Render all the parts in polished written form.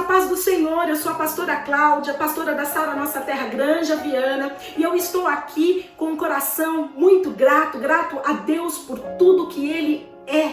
paz do Senhor. Eu sou a pastora Cláudia, pastora da Sara Nossa Terra Granja Viana, e eu estou aqui com um coração muito grato a Deus por tudo que Ele é,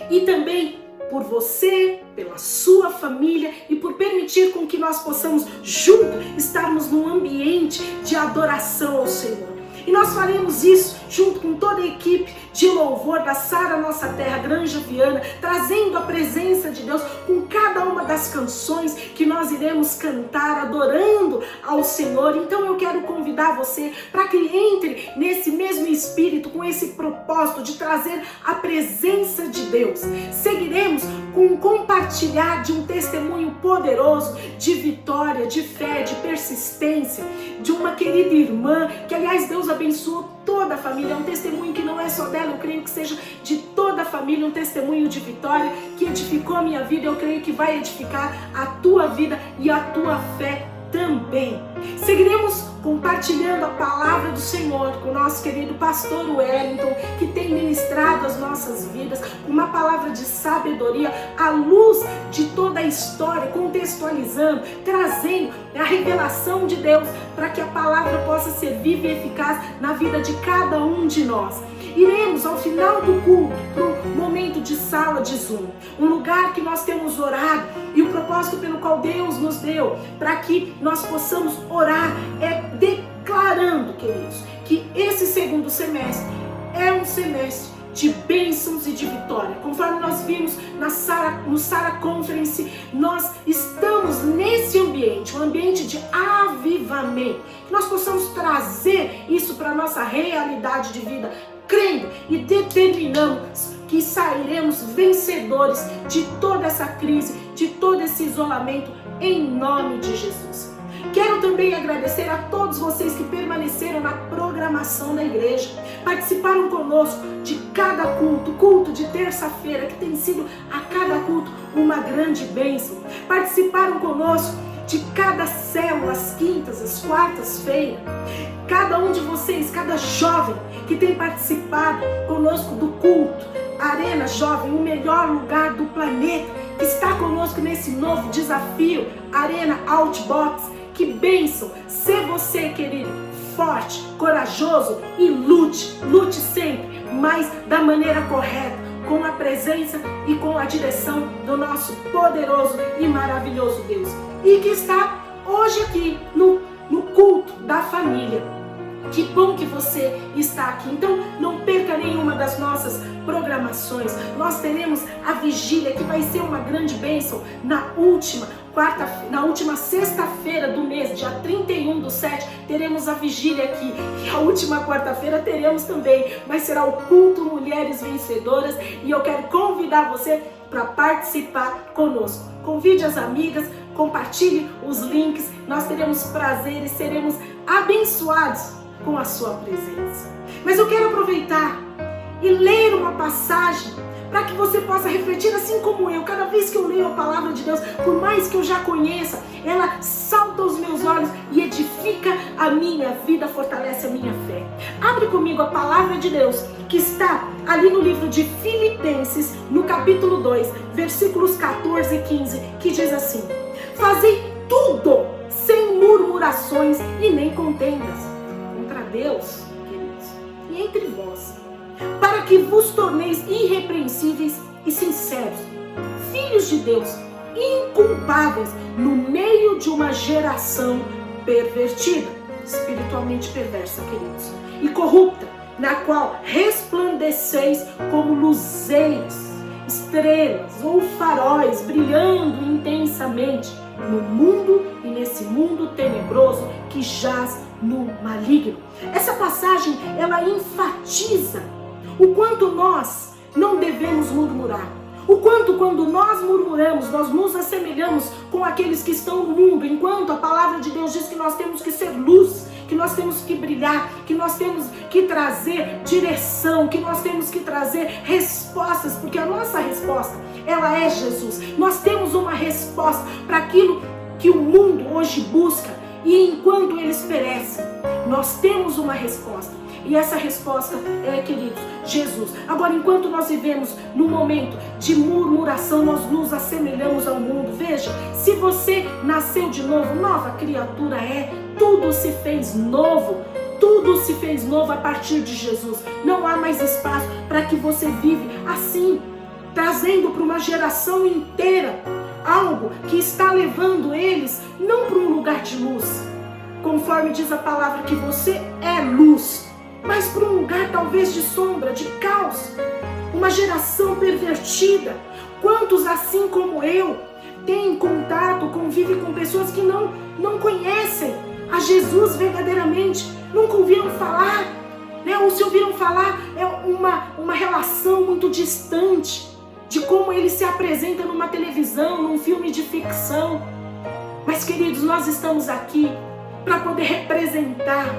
e também por você, pela sua família e por permitir com que nós possamos juntos estarmos num ambiente de adoração ao Senhor. E nós faremos isso junto com toda a equipe de louvor da Sara Nossa Terra Granja Viana, trazendo a presença de Deus com cada uma das canções que nós iremos cantar, adorando ao Senhor. Então eu quero convidar você para que entre nesse mesmo espírito, com esse propósito de trazer a presença de Deus. Seguiremos com o compartilhar de um testemunho poderoso de vitória, de fé, de persistência, de uma querida irmã, que aliás Deus abençoou toda a família. É um testemunho que não é só dela, eu creio que seja de toda a família, um testemunho de vitória que edificou a minha vida. Eu creio que vai edificar a tua vida e a tua fé também. Seguiremos compartilhando a palavra do Senhor com o nosso querido pastor Wellington, que tem ministrado as nossas vidas com uma palavra de sabedoria à luz de toda a história, contextualizando, trazendo a revelação de Deus para que a palavra possa ser viva e eficaz na vida de cada um de nós. Iremos ao final do culto para um momento de sala de Zoom, um lugar que nós temos orado, e o propósito pelo qual Deus nos deu para que nós possamos orar é declarando, queridos, que esse segundo semestre é um semestre de bênçãos e de vitória. Conforme nós vimos no Sara Conference, nós estamos nesse ambiente, um ambiente de avivamento, que nós possamos trazer isso para a nossa realidade de vida, crendo e determinamos que sairemos vencedores de toda essa crise, de todo esse isolamento, em nome de Jesus. Quero também agradecer a todos vocês que permaneceram na programação da igreja, participaram conosco de cada culto de terça-feira, que tem sido a cada culto uma grande bênção. Participaram conosco de cada célula, às quintas, às quartas-feiras. Cada um de vocês, cada jovem que tem participado conosco do culto Arena Jovem, o melhor lugar do planeta, que está conosco nesse novo desafio, Arena Outbox. Que bênção ser você, querido, forte, corajoso, e lute sempre, mas da maneira correta, com a presença e com a direção do nosso poderoso e maravilhoso Deus. E que está hoje aqui no culto da família. Que bom que você está aqui. Então não perca nenhuma das nossas programações. Nós teremos a vigília, que vai ser uma grande bênção, na última sexta-feira do mês, dia 31/7, teremos a vigília aqui. E a última quarta-feira teremos também, mas será o culto Mulheres Vencedoras, e eu quero convidar você para participar conosco. Convide as amigas, compartilhe os links. Nós teremos prazer e seremos abençoados com a sua presença. Mas eu quero aproveitar e ler uma passagem para que você possa refletir, assim como eu. Cada vez que eu leio a palavra de Deus, por mais que eu já conheça, ela salta aos meus olhos e edifica a minha vida, fortalece a minha fé. Abre comigo a palavra de Deus, que está ali no livro de Filipenses, no capítulo 2, versículos 14 e 15, que diz assim: fazei tudo sem murmurações e nem contendas contra Deus, queridos, e entre vós, para que vos torneis irrepreensíveis e sinceros, filhos de Deus, inculpáveis no meio de uma geração pervertida, espiritualmente perversa, queridos, e corrupta, na qual resplandeceis como luzeiros, estrelas ou faróis, brilhando intensamente no mundo e nesse mundo tenebroso que jaz no maligno. Essa passagem, ela enfatiza o quanto nós não devemos murmurar. O quanto, quando nós murmuramos, nós nos assemelhamos com aqueles que estão no mundo, enquanto a palavra de Deus diz que nós temos que ser luz, que nós temos que brilhar, que nós temos que trazer direção, que nós temos que trazer respostas, porque a nossa resposta, ela é Jesus. Nós temos uma resposta para aquilo que o mundo hoje busca, e enquanto eles perecem, nós temos uma resposta. E essa resposta é, queridos, Jesus. Agora, enquanto nós vivemos num momento de murmuração, nós nos assemelhamos ao mundo. Veja, se você nasceu de novo, nova criatura é, tudo se fez novo. Tudo se fez novo a partir de Jesus. Não há mais espaço para que você vive assim, trazendo para uma geração inteira algo que está levando eles não para um lugar de luz, conforme diz a palavra que você é luz, mas para um lugar talvez de sombra, de caos, uma geração pervertida. Quantos, assim como eu, têm contato, convivem com pessoas que não conhecem a Jesus verdadeiramente, nunca ouviram falar, né? Ou se ouviram falar, é uma relação muito distante de como ele se apresenta numa televisão, num filme de ficção. Mas, queridos, nós estamos aqui para poder representar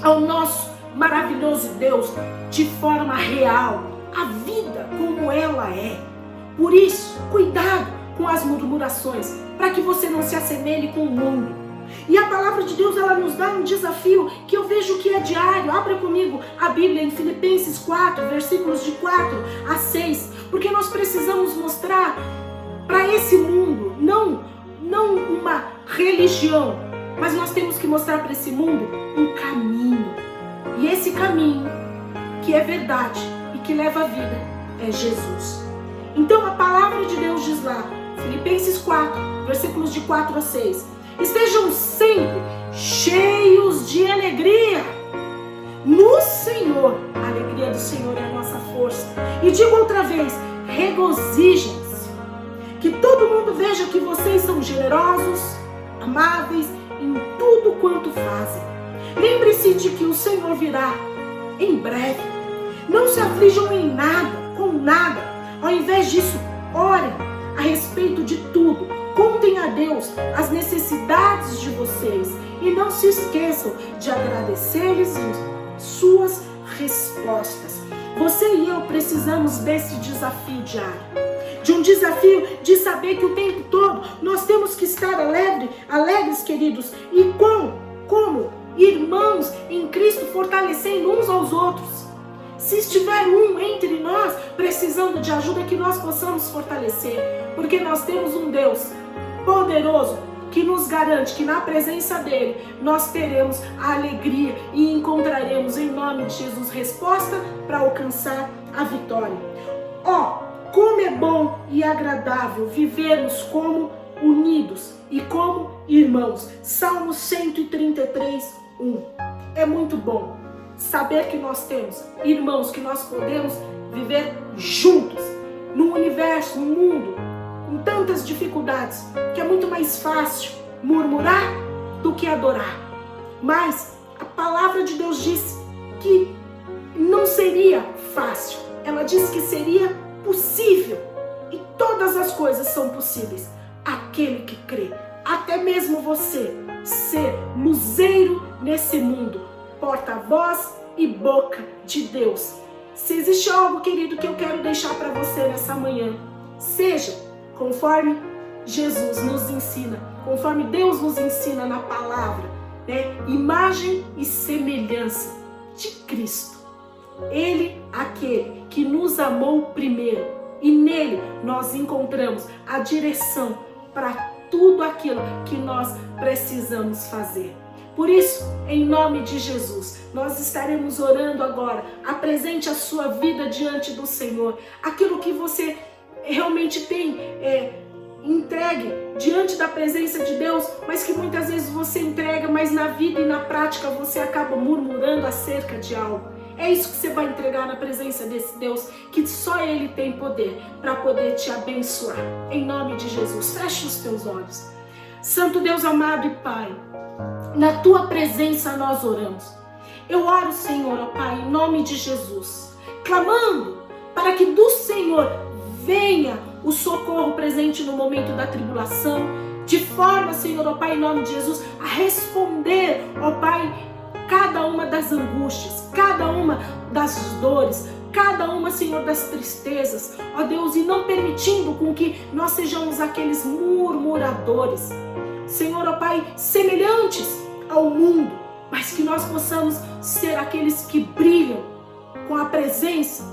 ao nosso maravilhoso Deus de forma real, a vida como ela é. Por isso, cuidado com as murmurações, para que você não se assemelhe com o mundo. E a palavra de Deus, ela nos dá um desafio que eu vejo que é diário. Abra comigo a Bíblia em Filipenses 4, versículos de 4 a 6, porque nós precisamos mostrar para esse mundo, não uma religião, mas nós temos que mostrar para esse mundo um caminho. E esse caminho, que é verdade e que leva à vida, é Jesus. Então a palavra de Deus diz lá, Filipenses 4, versículos de 4 a 6, estejam sempre cheios de alegria no Senhor. A alegria do Senhor é a nossa força. E digo outra vez, regozijem-se. Que todo mundo veja que vocês são generosos, amáveis em tudo quanto fazem. Lembre-se de que o Senhor virá em breve. Não se aflijam em nada, com nada. Ao invés disso, orem a respeito de tudo. Contem a Deus as necessidades de vocês e não se esqueçam de agradecer-lhes suas respostas. Você e eu precisamos desse desafio diário. De um desafio de saber que o tempo todo nós temos que estar alegres, queridos, e como irmãos em Cristo, fortalecendo uns aos outros. Se estiver um entre nós precisando de ajuda, que nós possamos fortalecer, porque nós temos um Deus poderoso que nos garante que na presença dele nós teremos a alegria e encontraremos em nome de Jesus resposta para alcançar a vitória. Como é bom e agradável vivermos como unidos e como irmãos. Salmo 133, 1. É muito bom saber que nós temos irmãos, que nós podemos viver juntos num universo, num mundo com tantas dificuldades, que é muito mais fácil murmurar do que adorar. Mas a palavra de Deus diz que não seria fácil. Ela diz que seria possível. E todas as coisas são possíveis àquele que crê. Até mesmo você ser luzeiro nesse mundo, porta-voz e boca de Deus. Se existe algo, querido, que eu quero deixar para você nessa manhã, seja conforme Jesus nos ensina, conforme Deus nos ensina na palavra, né? Imagem e semelhança de Cristo. Ele, aquele que nos amou primeiro, e nele nós encontramos a direção para tudo aquilo que nós precisamos fazer. Por isso, em nome de Jesus, nós estaremos orando agora. Apresente a sua vida diante do Senhor. Aquilo que você realmente tem entregue diante da presença de Deus, mas que muitas vezes você entrega, mas na vida e na prática você acaba murmurando acerca de algo. É isso que você vai entregar na presença desse Deus, que só Ele tem poder para poder te abençoar. Em nome de Jesus, feche os teus olhos. Santo Deus amado e Pai, na Tua presença nós oramos. Eu oro, Senhor, ó Pai, em nome de Jesus, clamando para que do Senhor venha o socorro presente no momento da tribulação, de forma, Senhor, ó Pai, em nome de Jesus, a responder, ó Pai, cada uma das angústias, cada uma das dores, cada uma, Senhor, das tristezas, ó Deus, e não permitindo com que nós sejamos aqueles murmuradores, Senhor, ó Pai, semelhantes ao mundo, mas que nós possamos ser aqueles que brilham com a presença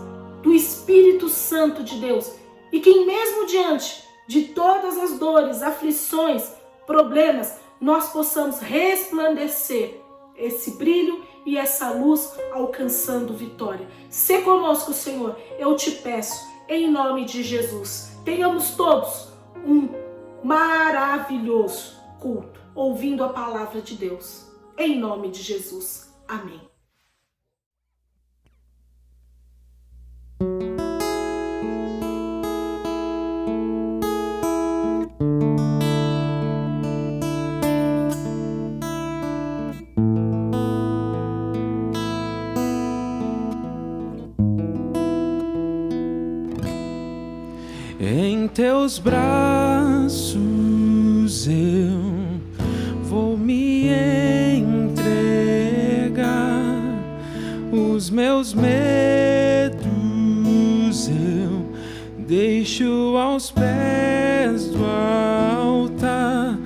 do Espírito Santo de Deus e que mesmo diante de todas as dores, aflições, problemas, nós possamos resplandecer esse brilho e essa luz alcançando vitória. Sê conosco, Senhor, eu te peço, em nome de Jesus. Tenhamos todos um maravilhoso culto, ouvindo a palavra de Deus. Em nome de Jesus. Amém. Em teus braços eu vou me entregar, os meus medos eu deixo aos pés do altar,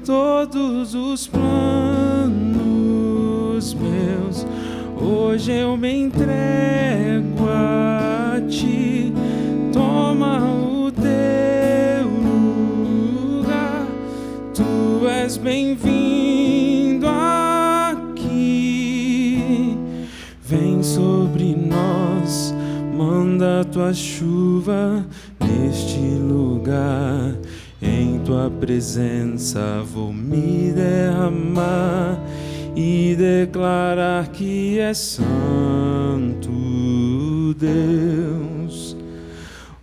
todos os planos meus hoje eu me entrego a ti. Toma o teu lugar, tu és bem-vindo aqui. Vem sobre nós, manda tua chuva neste lugar. Em tua presença vou me derramar e declarar que és santo Deus.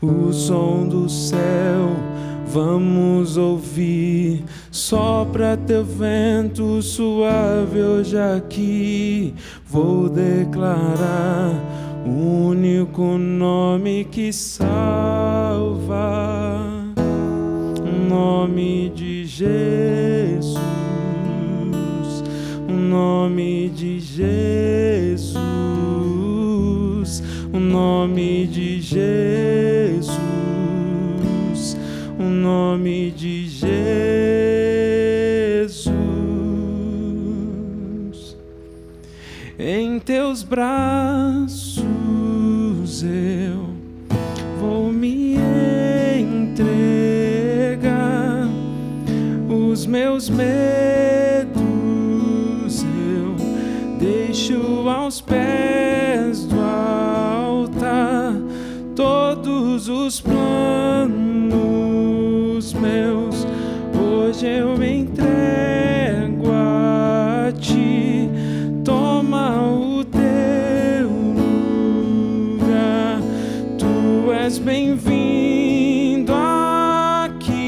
O som do céu vamos ouvir, sopra teu vento suave hoje aqui. Vou declarar o único nome que salva, o nome de Jesus, o nome de Jesus, o nome de Jesus, o nome de Jesus. Em teus braços eu vou me entregar, os meus medos eu deixo aos pés do altar, todos os planos meus hoje eu me entrego a ti. Toma o teu lugar, tu és bem-vindo aqui.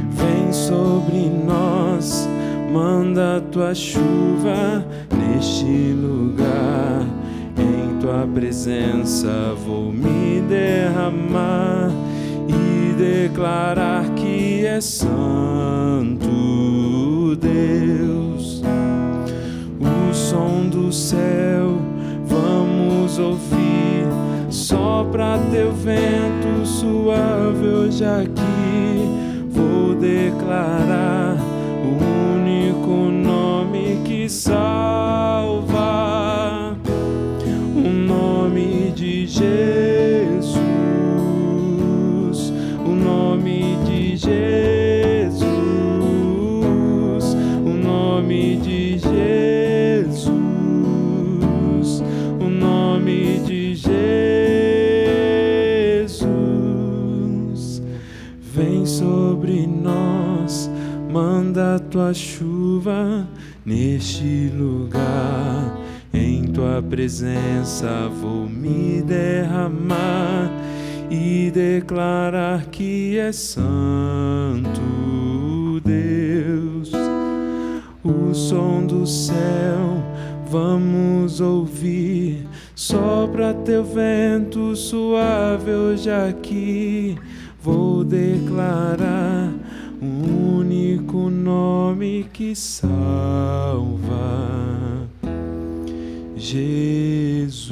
Vem sobre nós, manda tua chuva neste lugar. Em tua presença vou me derramar e declarar que és santo Deus. O som do céu vamos ouvir, sopra teu vento suave hoje aqui. Vou declarar o único nome que salva, o nome de Jesus, o nome de Jesus, o nome de Jesus, o nome de Jesus. Vem sobre nós, manda tua chuva neste lugar. Em tua presença vou me derramar e declarar que és santo Deus. O som do céu vamos ouvir, sopra teu vento suave hoje aqui. Vou declarar o único nome que salva, Jesus.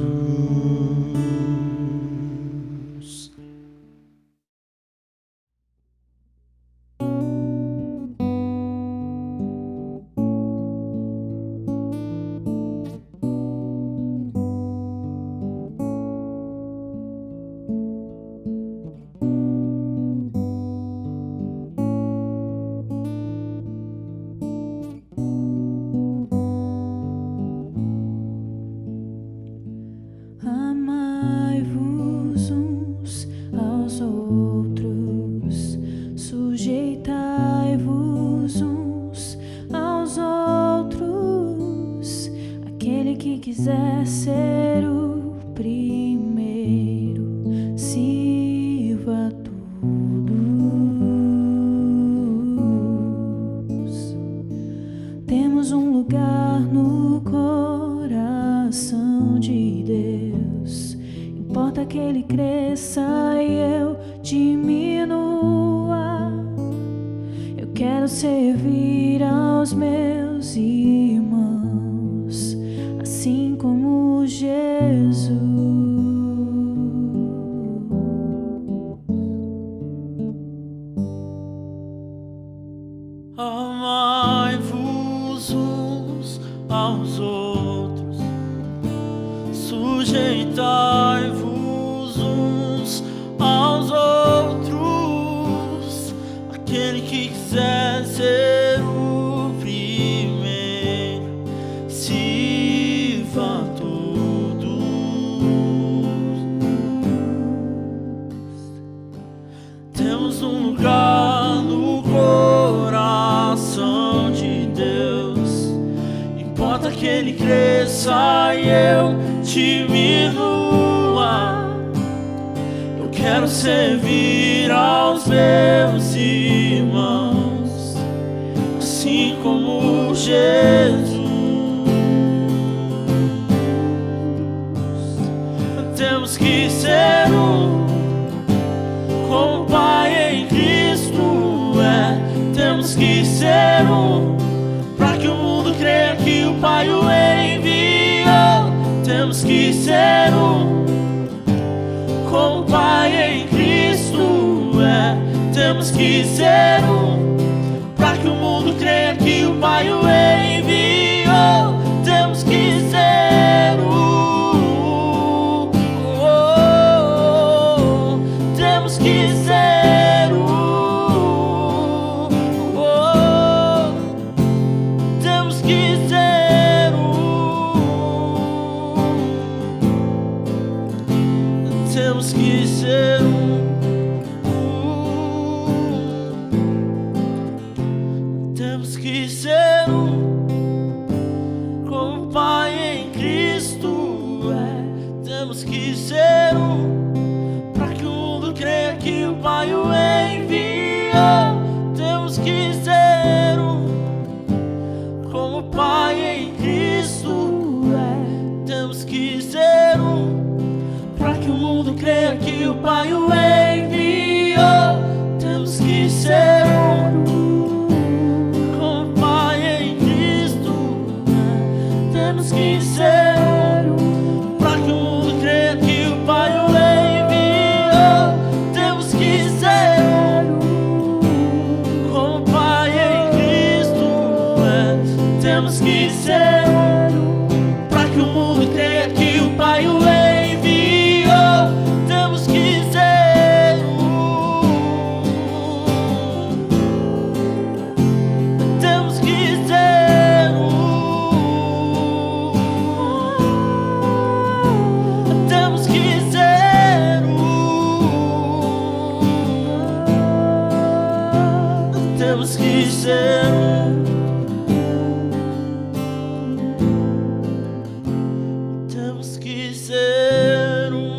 quiser ser o primeiro, sirva a todos. Temos um lugar no coração de Deus. Importa que Ele cresça e eu diminua. Eu quero servir aos meus irmãos, assim como Jesus. Amai-vos uns aos outros, sujeitai-vos uns aos outros. Aquele que quiser ser o primeiro, sirva a todos. Temos um lugar no coração de Deus. Importa que Ele cresça e eu diminua. Eu quero servir aos meus irmãos, assim como Jesus. Temos que ser um, como o Pai em Cristo é. Temos que ser um, para que o mundo creia que o Pai o enviou. Temos que ser um, como o Pai em Cristo é. Temos que ser um, para que o mundo creia que o Pai o enviou. Temos que ser um, temos que ser um, temos que ser um, temos que ser um, temos que ser um, como o Pai em Cristo é. Temos que ser um, para que o mundo creia que o Pai o enviou. Temos que ser um, como o Pai em Cristo é. Temos que ser um, para que o mundo creia que o Pai o enviou. Temos que ser um, como o Pai em Cristo é. Temos que ser um, para que o mundo creia que o Pai o enviou. Temos que ser um, como o Pai em Cristo é. Temos que ser um, para que o mundo creia que o Pai o enviou. Temos que ser um, temos que ser um, temos que ser um, temos que ser um, temos que ser um.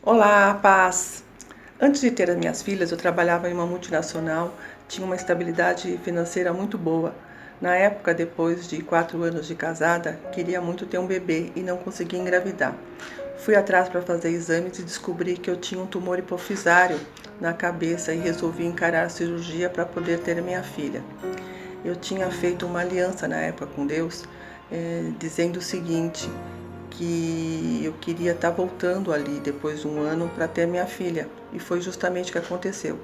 Olá, paz! Antes de ter as minhas filhas, eu trabalhava em uma multinacional, tinha uma estabilidade financeira muito boa. Na época, depois de 4 anos de casada, queria muito ter um bebê e não conseguia engravidar. Fui atrás para fazer exames e descobri que eu tinha um tumor hipofisário na cabeça e resolvi encarar a cirurgia para poder ter minha filha. Eu tinha feito uma aliança na época com Deus, dizendo o seguinte, que eu queria estar voltando ali depois de um ano para ter minha filha. E foi justamente o que aconteceu.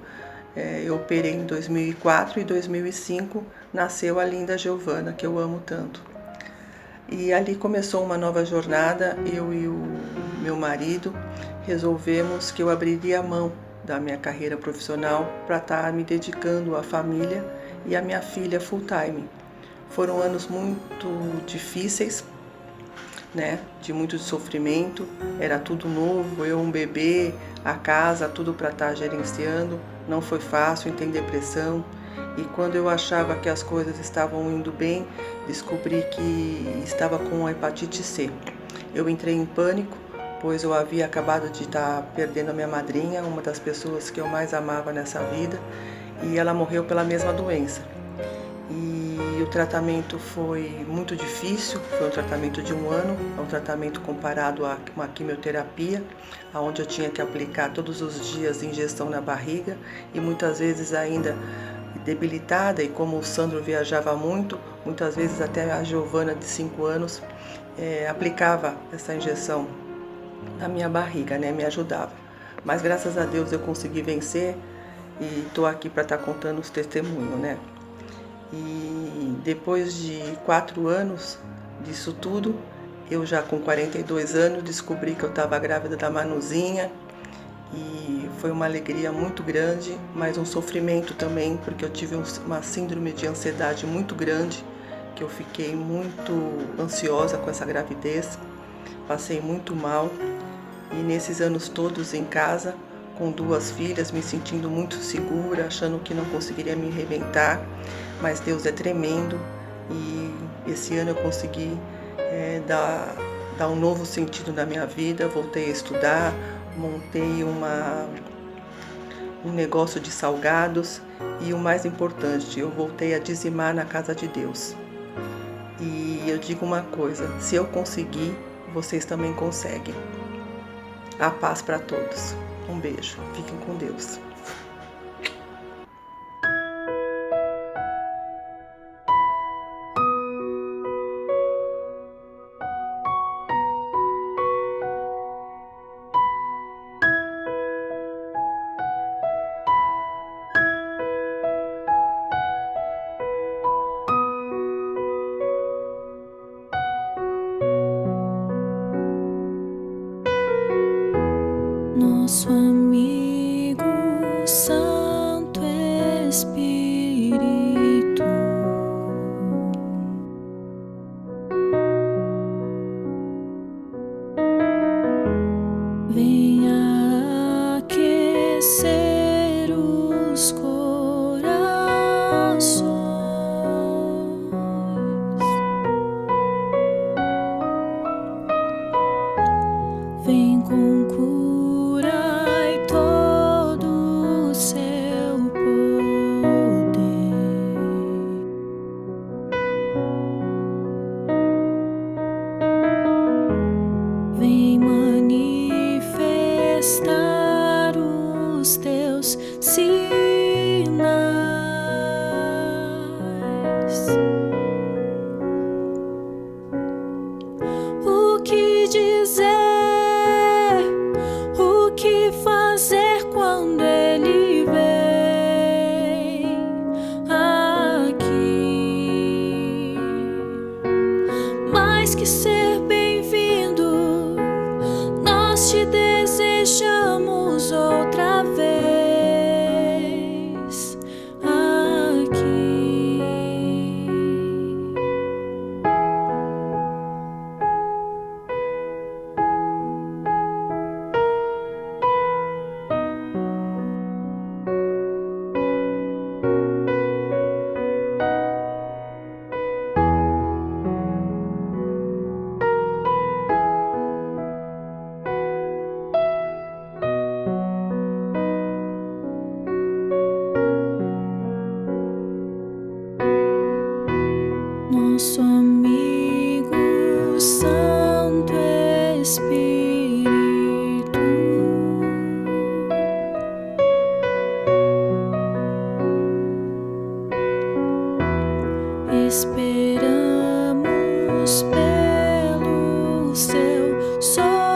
Eu operei em 2004 e 2005 nasceu a linda Giovana, que eu amo tanto. E ali começou uma nova jornada. Eu e o meu marido resolvemos que eu abriria a mão da minha carreira profissional para estar me dedicando à família e à minha filha full time. Foram anos muito difíceis, né? De muito sofrimento, era tudo novo, eu um bebê, a casa, tudo para estar gerenciando, não foi fácil, tem depressão. E quando eu achava que as coisas estavam indo bem, descobri que estava com a hepatite C. Eu entrei em pânico, pois eu havia acabado de estar perdendo a minha madrinha, uma das pessoas que eu mais amava nessa vida, e ela morreu pela mesma doença. E o tratamento foi muito difícil, foi um tratamento de 1 ano, é um tratamento comparado a uma quimioterapia, onde eu tinha que aplicar todos os dias injeção na barriga e muitas vezes ainda debilitada, e como o Sandro viajava muito, muitas vezes até a Giovana de 5 anos aplicava essa injeção na minha barriga, né, me ajudava. Mas graças a Deus eu consegui vencer e estou aqui para estar contando os testemunhos, né? E depois de 4 anos disso tudo, eu já com 42 anos descobri que eu estava grávida da Manuzinha e foi uma alegria muito grande, mas um sofrimento também, porque eu tive uma síndrome de ansiedade muito grande, que eu fiquei muito ansiosa com essa gravidez, passei muito mal e nesses anos todos em casa, com 2 filhas, me sentindo muito segura, achando que não conseguiria me reinventar, mas Deus é tremendo e esse ano eu consegui dar um novo sentido na minha vida, voltei a estudar, montei um negócio de salgados e o mais importante, eu voltei a dizimar na casa de Deus. E eu digo uma coisa, se eu conseguir, vocês também conseguem. A paz para todos. Um beijo. Fiquem com Deus. Nosso amigo Santo Espírito venha aquecer os corações, vem com cura e todo o seu poder, vem manifestar os teus sinais. O que dizer? O que fazer quando ele vem aqui? Mais que ser bem-vindo, nós te desejamos outra vez aqui. nosso amigo Santo Espírito. Esperamos pelo seu soprar.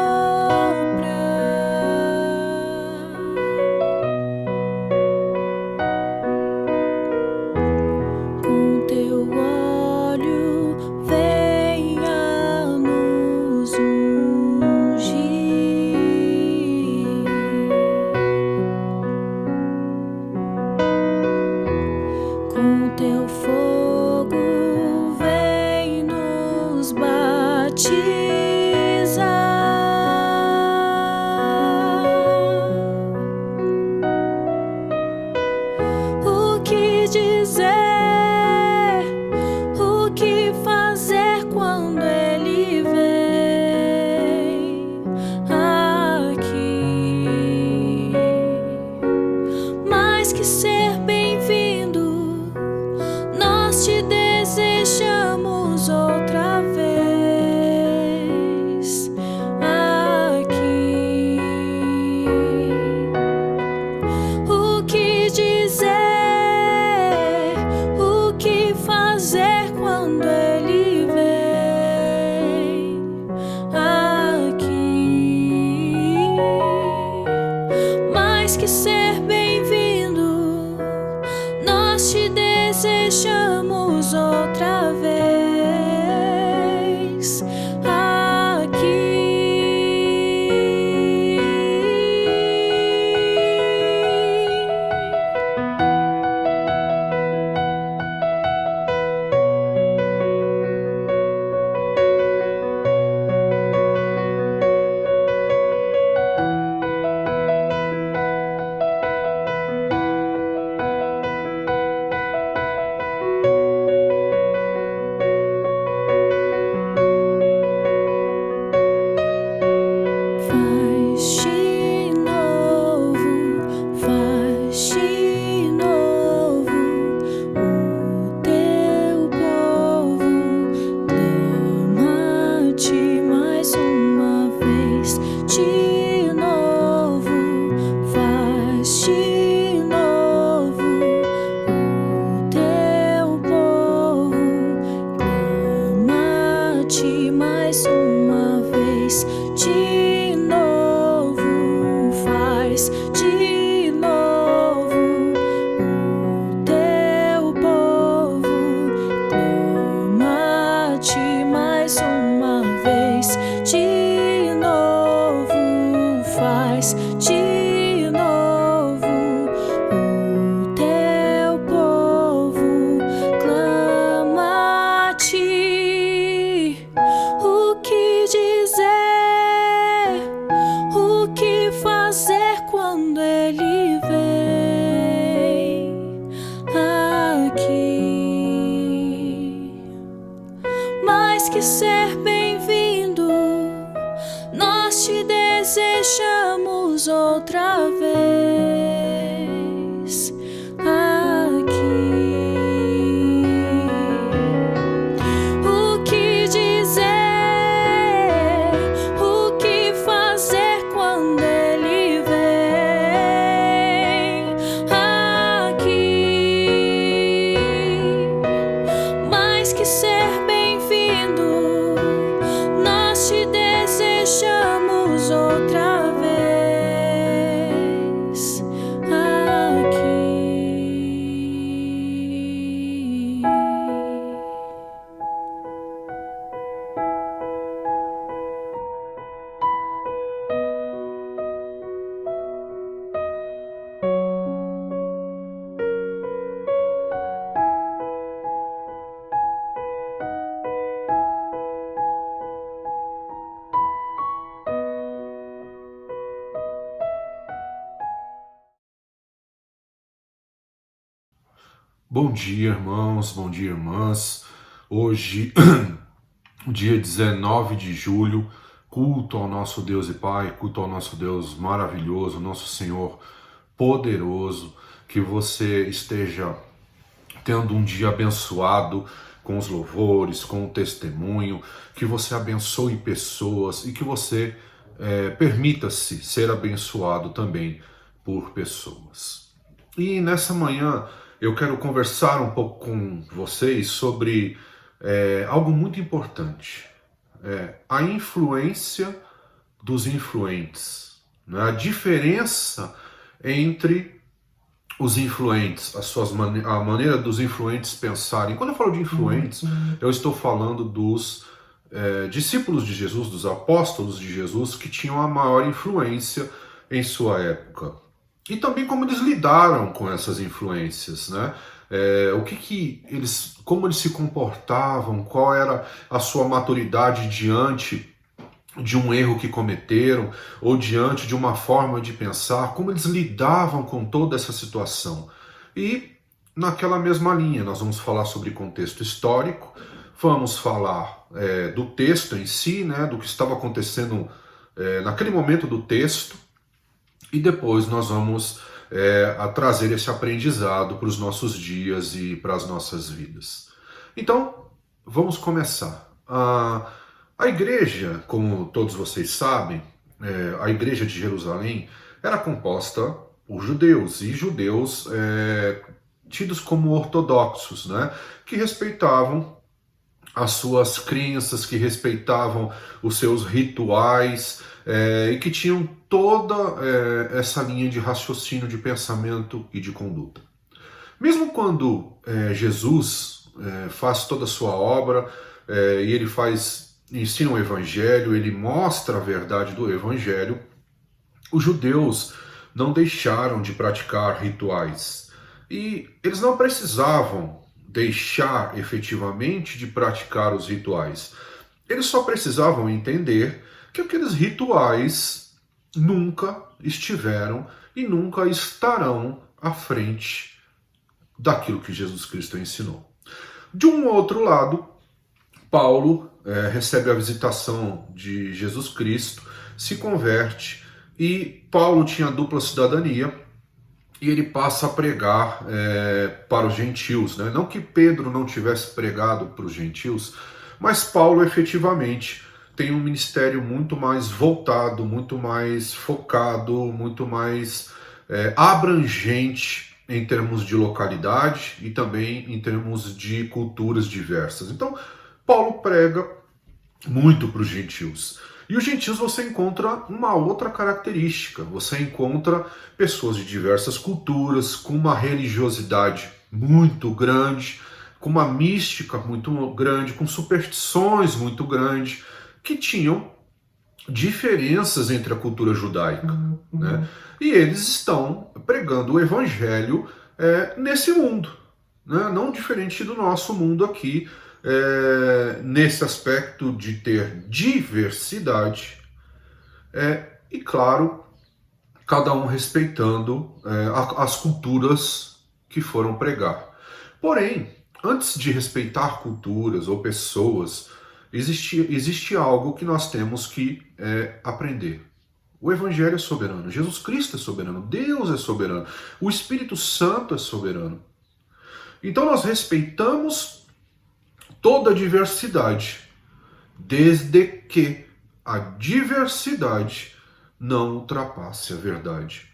Com teu óleo venha nos ungir. Com teu fogo vem nos batizar. O que dizer? O que fazer quando ele vem aqui? Mais que ser bem-vindo, nós te desejamos outra vez aqui. O que dizer? O que fazer quando ele vem aqui? Mais que ser bem-vindo, nós te desejamos outra vez aqui. Faz de novo o teu povo clama-te mais uma vez. De novo, faz de novo o teu povo clama-te mais uma vez. De novo, faz de novo o teu povo clama-te mais uma vez. De novo, faz de novo o teu povo clama-te. O que dizer? O que fazer quando ele vem aqui? Mais que ser bem-vindo, nós te desejamos outra vez aqui. O que dizer? O que fazer quando ele vem aqui? Mais que ser bem-vindo, nós te desejamos outra vez aqui. Bom dia, irmãos, bom dia, irmãs. Hoje, dia 19 de julho, culto ao nosso Deus e Pai, culto ao nosso Deus maravilhoso, nosso Senhor poderoso. Que você esteja tendo um dia abençoado com os louvores, com o testemunho, que você abençoe pessoas e que você permita-se ser abençoado também por pessoas. E nessa manhã eu quero conversar um pouco com vocês sobre algo muito importante, a influência dos influentes, né? A diferença entre os influentes, a maneira dos influentes pensarem. Quando eu falo de influentes, eu estou falando dos discípulos de Jesus, dos apóstolos de Jesus, que tinham a maior influência em sua época. E também como eles lidaram com essas influências, né? Como eles se comportavam, qual era a sua maturidade diante de um erro que cometeram, ou diante de uma forma de pensar, como eles lidavam com toda essa situação. E naquela mesma linha, nós vamos falar sobre contexto histórico, vamos falar do texto em si, né, do que estava acontecendo naquele momento do texto, e depois nós vamos trazer esse aprendizado para os nossos dias e para as nossas vidas. Então, vamos começar. A igreja, como todos vocês sabem, a igreja de Jerusalém era composta por judeus, e judeus tidos como ortodoxos, né, que respeitavam as suas crenças, que respeitavam os seus rituais, e que tinham toda essa linha de raciocínio, de pensamento e de conduta. Mesmo quando Jesus faz toda a sua obra, e ele ensina o evangelho, ele mostra a verdade do evangelho, os judeus não deixaram de praticar rituais. E eles não precisavam deixar efetivamente de praticar os rituais. Eles só precisavam entender que aqueles rituais nunca estiveram e nunca estarão à frente daquilo que Jesus Cristo ensinou. De um outro lado, Paulo recebe a visitação de Jesus Cristo, se converte, e Paulo tinha dupla cidadania, e ele passa a pregar para os gentios, né? Não que Pedro não tivesse pregado para os gentios, mas Paulo efetivamente tem um ministério muito mais voltado, muito mais focado, muito mais abrangente em termos de localidade e também em termos de culturas diversas. Então, Paulo prega muito para os gentios. E os gentios você encontra uma outra característica. Você encontra pessoas de diversas culturas, com uma religiosidade muito grande, com uma mística muito grande, com superstições muito grandes, que tinham diferenças entre a cultura judaica. Né? E eles estão pregando o evangelho nesse mundo, né? Não diferente do nosso mundo aqui, nesse aspecto de ter diversidade, e claro, cada um respeitando as culturas que foram pregar. Porém, antes de respeitar culturas ou pessoas, existe algo que nós temos que aprender. O Evangelho é soberano, Jesus Cristo é soberano, Deus é soberano, o Espírito Santo é soberano. Então nós respeitamos toda a diversidade, desde que a diversidade não ultrapasse a verdade.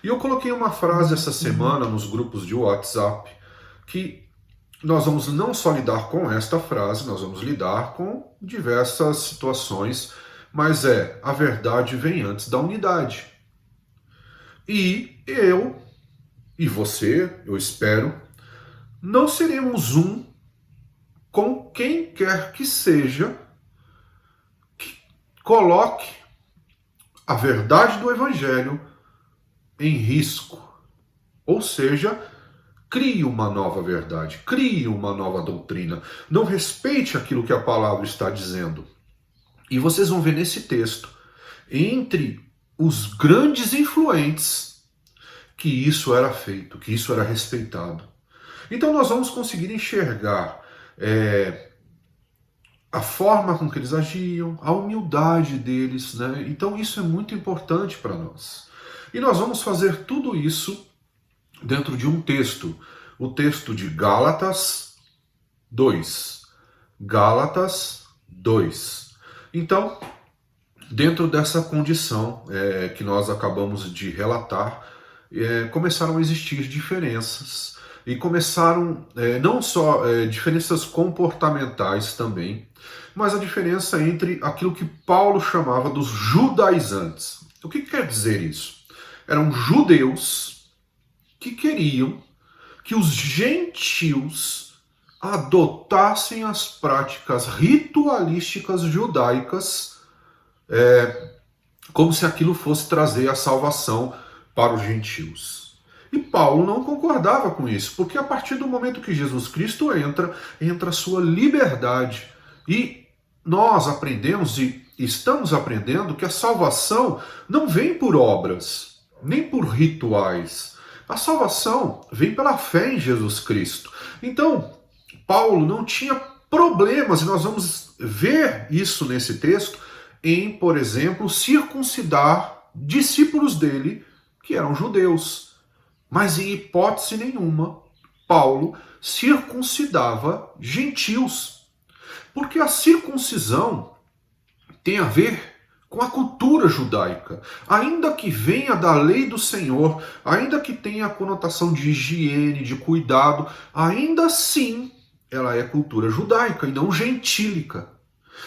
E eu coloquei uma frase essa semana nos grupos de WhatsApp, que nós vamos não só lidar com esta frase, nós vamos lidar com diversas situações, mas a verdade vem antes da unidade. E eu e você, eu espero, não seremos um com quem quer que seja que coloque a verdade do Evangelho em risco. Ou seja, crie uma nova verdade, crie uma nova doutrina, não respeite aquilo que a palavra está dizendo. E vocês vão ver nesse texto, entre os grandes influentes, que isso era feito, que isso era respeitado. Então nós vamos conseguir enxergar a forma com que eles agiam, a humildade deles, né? Então isso é muito importante para nós. E nós vamos fazer tudo isso dentro de um texto, o texto de Gálatas 2. Gálatas 2. Então, dentro dessa condição que nós acabamos de relatar, começaram a existir diferenças. E começaram não só diferenças comportamentais também, mas a diferença entre aquilo que Paulo chamava dos judaizantes. O que quer dizer isso? Eram judeus que queriam que os gentios adotassem as práticas ritualísticas judaicas, como se aquilo fosse trazer a salvação para os gentios. E Paulo não concordava com isso, porque a partir do momento que Jesus Cristo entra a sua liberdade. E nós aprendemos e estamos aprendendo que a salvação não vem por obras, nem por rituais. A salvação vem pela fé em Jesus Cristo. Então, Paulo não tinha problemas, e nós vamos ver isso nesse texto, em, por exemplo, circuncidar discípulos dele que eram judeus. Mas em hipótese nenhuma, Paulo circuncidava gentios. Porque a circuncisão tem a ver com a cultura judaica. Ainda que venha da lei do Senhor, ainda que tenha a conotação de higiene, de cuidado, ainda assim ela é cultura judaica e não gentílica.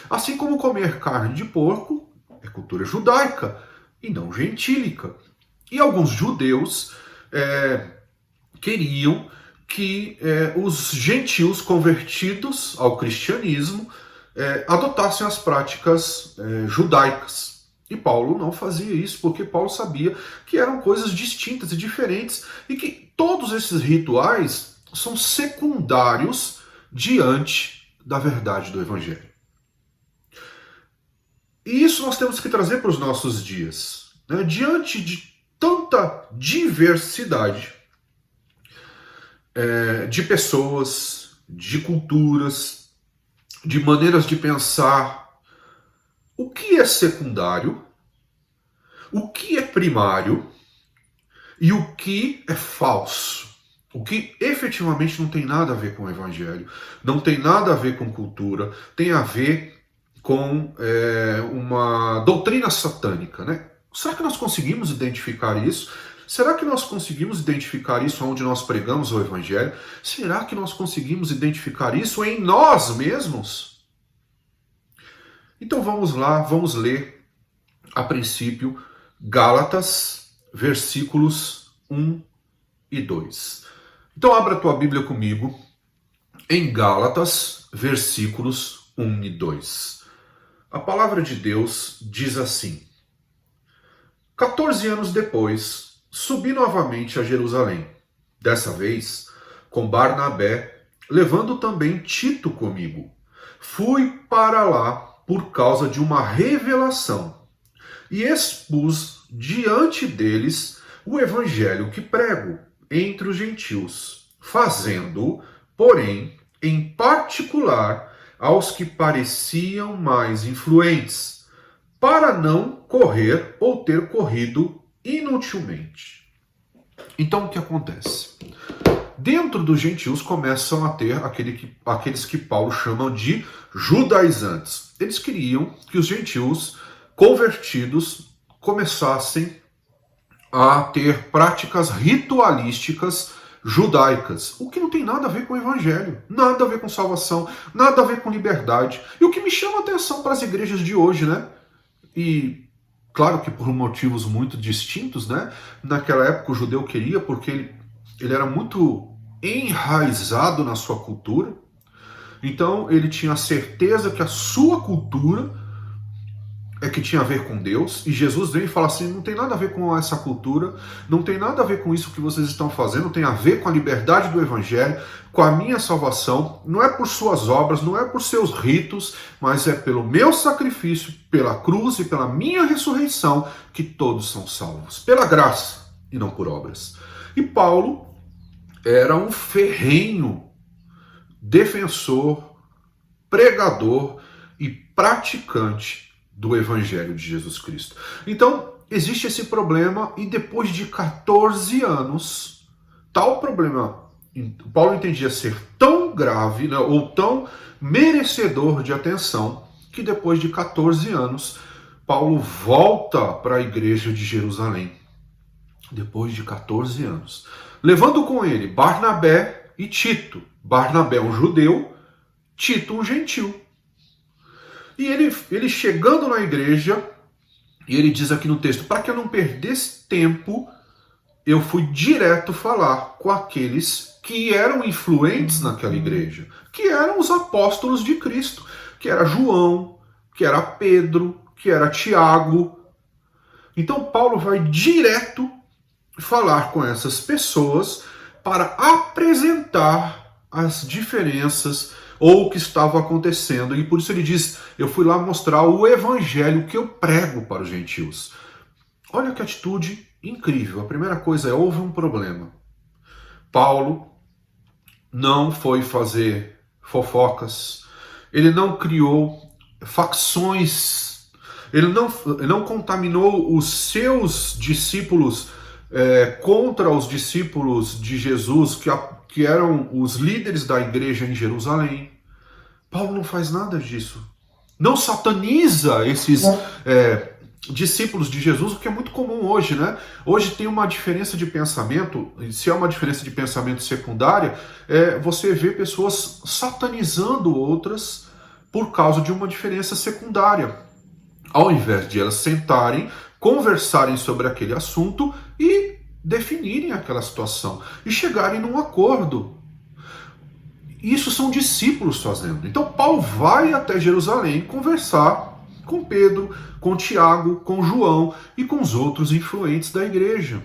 Assim como comer carne de porco é cultura judaica e não gentílica. E alguns judeus queriam que os gentios convertidos ao cristianismo adotassem as práticas judaicas. E Paulo não fazia isso, porque Paulo sabia que eram coisas distintas e diferentes e que todos esses rituais são secundários diante da verdade do Evangelho. E isso nós temos que trazer para os nossos dias. Né? Diante de tanta diversidade de pessoas, de culturas, de maneiras de pensar, o que é secundário, o que é primário e o que é falso. O que efetivamente não tem nada a ver com o Evangelho, não tem nada a ver com cultura, tem a ver com uma doutrina satânica, né? Será que nós conseguimos identificar isso? Será que nós conseguimos identificar isso onde nós pregamos o Evangelho? Será que nós conseguimos identificar isso em nós mesmos? Então vamos lá, vamos ler a princípio Gálatas, versículos 1 e 2. Então abra a tua Bíblia comigo em Gálatas, versículos 1 e 2. A palavra de Deus diz assim: 14 anos depois, subi novamente a Jerusalém, dessa vez com Barnabé, levando também Tito comigo. Fui para lá por causa de uma revelação e expus diante deles o evangelho que prego entre os gentios, fazendo, porém, em particular aos que pareciam mais influentes, para não correr ou ter corrido inutilmente. Então o que acontece? Dentro dos gentios começam a ter aqueles que Paulo chama de judaizantes. Eles queriam que os gentios convertidos começassem a ter práticas ritualísticas judaicas, o que não tem nada a ver com o Evangelho, nada a ver com salvação, nada a ver com liberdade. E o que me chama a atenção para as igrejas de hoje, né? E claro que por motivos muito distintos, né? Naquela época o judeu queria, porque ele era muito enraizado na sua cultura, então ele tinha a certeza que a sua cultura é que tinha a ver com Deus, e Jesus vem e fala assim: não tem nada a ver com essa cultura, não tem nada a ver com isso que vocês estão fazendo, tem a ver com a liberdade do Evangelho, com a minha salvação, não é por suas obras, não é por seus ritos, mas é pelo meu sacrifício, pela cruz e pela minha ressurreição que todos são salvos, pela graça e não por obras. E Paulo era um ferrenho defensor, pregador e praticante do Evangelho de Jesus Cristo. Então, existe esse problema, e depois de 14 anos, tal problema Paulo entendia ser tão grave, né, ou tão merecedor de atenção, que depois de 14 anos, Paulo volta para a igreja de Jerusalém. Depois de 14 anos. Levando com ele Barnabé e Tito. Barnabé um judeu, Tito um gentil. E ele chegando na igreja, e ele diz aqui no texto, para que eu não perdesse tempo, eu fui direto falar com aqueles que eram influentes naquela igreja, que eram os apóstolos de Cristo, que era João, que era Pedro, que era Tiago. Então Paulo vai direto falar com essas pessoas para apresentar as diferenças ou o que estava acontecendo. E por isso ele diz, eu fui lá mostrar o evangelho que eu prego para os gentios. Olha que atitude incrível. A primeira coisa é, houve um problema. Paulo não foi fazer fofocas, ele não criou facções, ele não contaminou os seus discípulos contra os discípulos de Jesus, que eram os líderes da igreja em Jerusalém. Paulo não faz nada disso. Não sataniza esses discípulos de Jesus, o que é muito comum hoje, né? Hoje tem uma diferença de pensamento, se é uma diferença de pensamento secundária, você vê pessoas satanizando outras por causa de uma diferença secundária. Ao invés de elas sentarem, conversarem sobre aquele assunto e definirem aquela situação e chegarem num acordo. Isso são discípulos fazendo. Então Paulo vai até Jerusalém conversar com Pedro, com Tiago, com João e com os outros influentes da igreja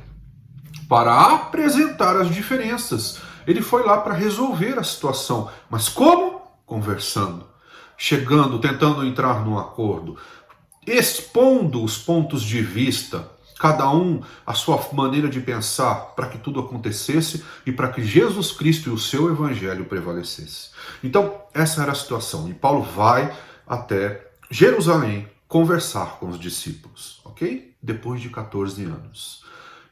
para apresentar as diferenças. Ele foi lá para resolver a situação. Mas como? Conversando, chegando, tentando entrar num acordo, expondo os pontos de vista, cada um a sua maneira de pensar, para que tudo acontecesse e para que Jesus Cristo e o seu evangelho prevalecesse. Então, essa era a situação. E Paulo vai até Jerusalém conversar com os discípulos, ok? Depois de 14 anos.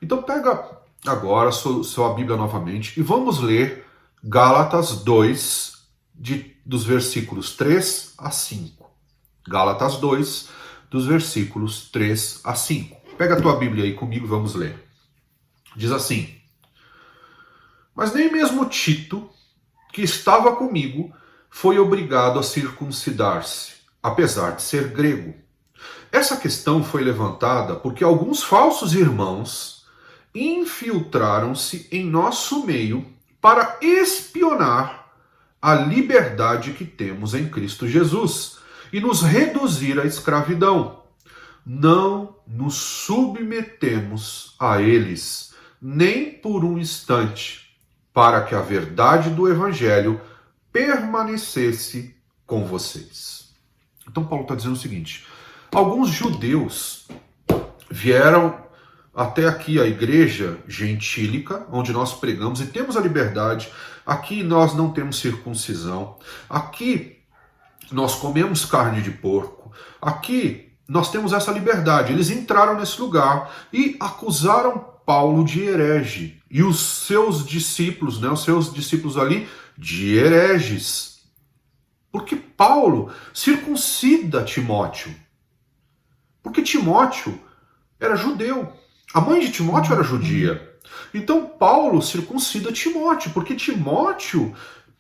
Então, pega agora sua Bíblia novamente e vamos ler Gálatas 2, dos versículos 3 a 5. Gálatas 2, dos versículos 3 a 5. Pega a tua Bíblia aí comigo e vamos ler. Diz assim: mas nem mesmo Tito, que estava comigo, foi obrigado a circuncidar-se, apesar de ser grego. Essa questão foi levantada porque alguns falsos irmãos infiltraram-se em nosso meio para espionar a liberdade que temos em Cristo Jesus e nos reduzir à escravidão. Não nos submetemos a eles, nem por um instante, para que a verdade do Evangelho permanecesse com vocês. Então Paulo está dizendo o seguinte, alguns judeus vieram até aqui a igreja gentílica, onde nós pregamos e temos a liberdade. Aqui nós não temos circuncisão, aqui nós comemos carne de porco, aqui nós temos essa liberdade. Eles entraram nesse lugar e acusaram Paulo de herege. E os seus discípulos, os seus discípulos ali, de hereges. Porque Paulo circuncida Timóteo. Porque Timóteo era judeu. A mãe de Timóteo era judia. Então Paulo circuncida Timóteo, porque Timóteo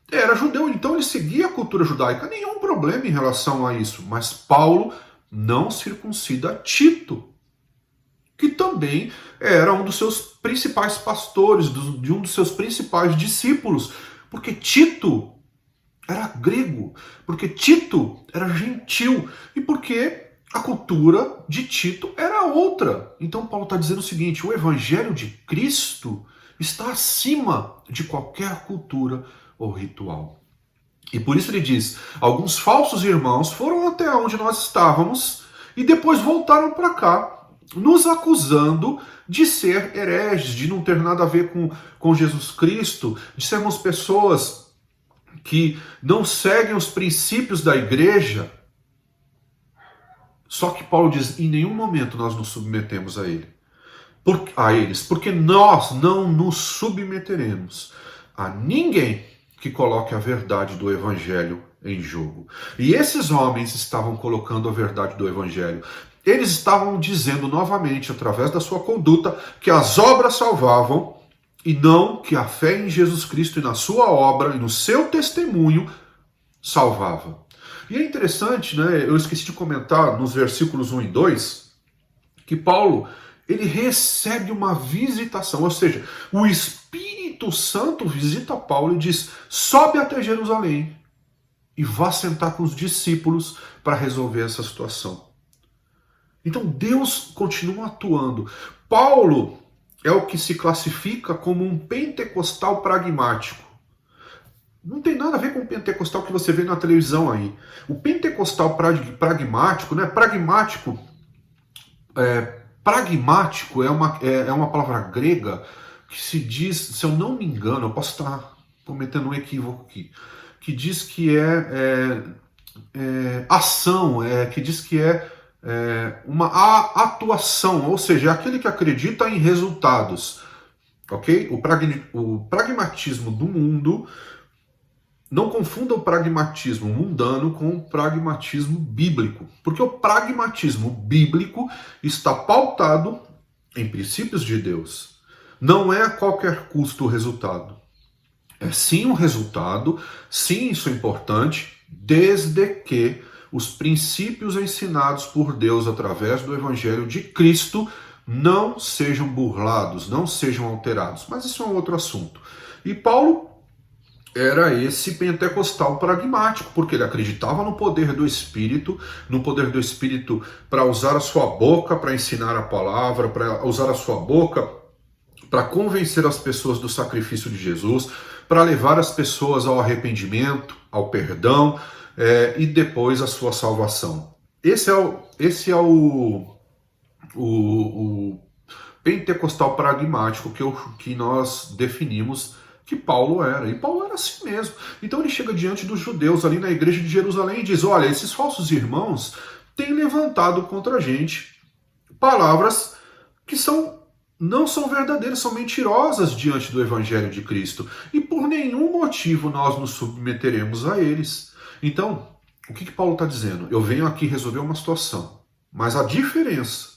era judeu. Então ele seguia a cultura judaica. Nenhum problema em relação a isso. Mas Paulo não circuncida Tito, que também era um dos seus principais pastores, de um dos seus principais discípulos, porque Tito era grego, porque Tito era gentil e porque a cultura de Tito era outra. Então Paulo está dizendo o seguinte, o evangelho de Cristo está acima de qualquer cultura ou ritual. E por isso ele diz, alguns falsos irmãos foram até onde nós estávamos e depois voltaram para cá, nos acusando de ser hereges, de não ter nada a ver com Jesus Cristo, de sermos pessoas que não seguem os princípios da igreja. Só que Paulo diz, em nenhum momento nós nos submetemos a eles, porque nós não nos submeteremos a ninguém que coloque a verdade do Evangelho em jogo. E esses homens estavam colocando a verdade do Evangelho. Eles estavam dizendo novamente, através da sua conduta, que as obras salvavam e não que a fé em Jesus Cristo e na sua obra e no seu testemunho salvava. E é interessante, né? Eu esqueci de comentar nos versículos 1 e 2, que Paulo, ele recebe uma visitação, ou seja, o Espírito Santo visita Paulo e diz: sobe até Jerusalém e vá sentar com os discípulos para resolver essa situação. Então Deus continua atuando. Paulo é o que se classifica como um pentecostal pragmático. Não tem nada a ver com o pentecostal que você vê na televisão aí. O pentecostal pragmático, né? Pragmático é uma palavra grega que se diz, se eu não me engano, eu posso estar cometendo um equívoco aqui, que diz que ação, que diz que uma atuação, ou seja, é aquele que acredita em resultados. Ok? O pragmatismo do mundo, não confunda o pragmatismo mundano com o pragmatismo bíblico, porque o pragmatismo bíblico está pautado em princípios de Deus. Não é a qualquer custo o resultado. É sim um resultado, sim, isso é importante, desde que os princípios ensinados por Deus através do Evangelho de Cristo não sejam burlados, não sejam alterados. Mas isso é um outro assunto. E Paulo era esse pentecostal pragmático, porque ele acreditava no poder do Espírito para usar a sua boca para ensinar a palavra, para usar a sua boca para convencer as pessoas do sacrifício de Jesus, para levar as pessoas ao arrependimento, ao perdão e depois à sua salvação. Esse é o pentecostal pragmático que nós definimos que Paulo era. E Paulo era assim mesmo. Então ele chega diante dos judeus ali na igreja de Jerusalém e diz: olha, esses falsos irmãos têm levantado contra a gente palavras que não são verdadeiras, são mentirosas diante do Evangelho de Cristo. E por nenhum motivo nós nos submeteremos a eles. Então, o que Paulo está dizendo? Eu venho aqui resolver uma situação, mas a diferença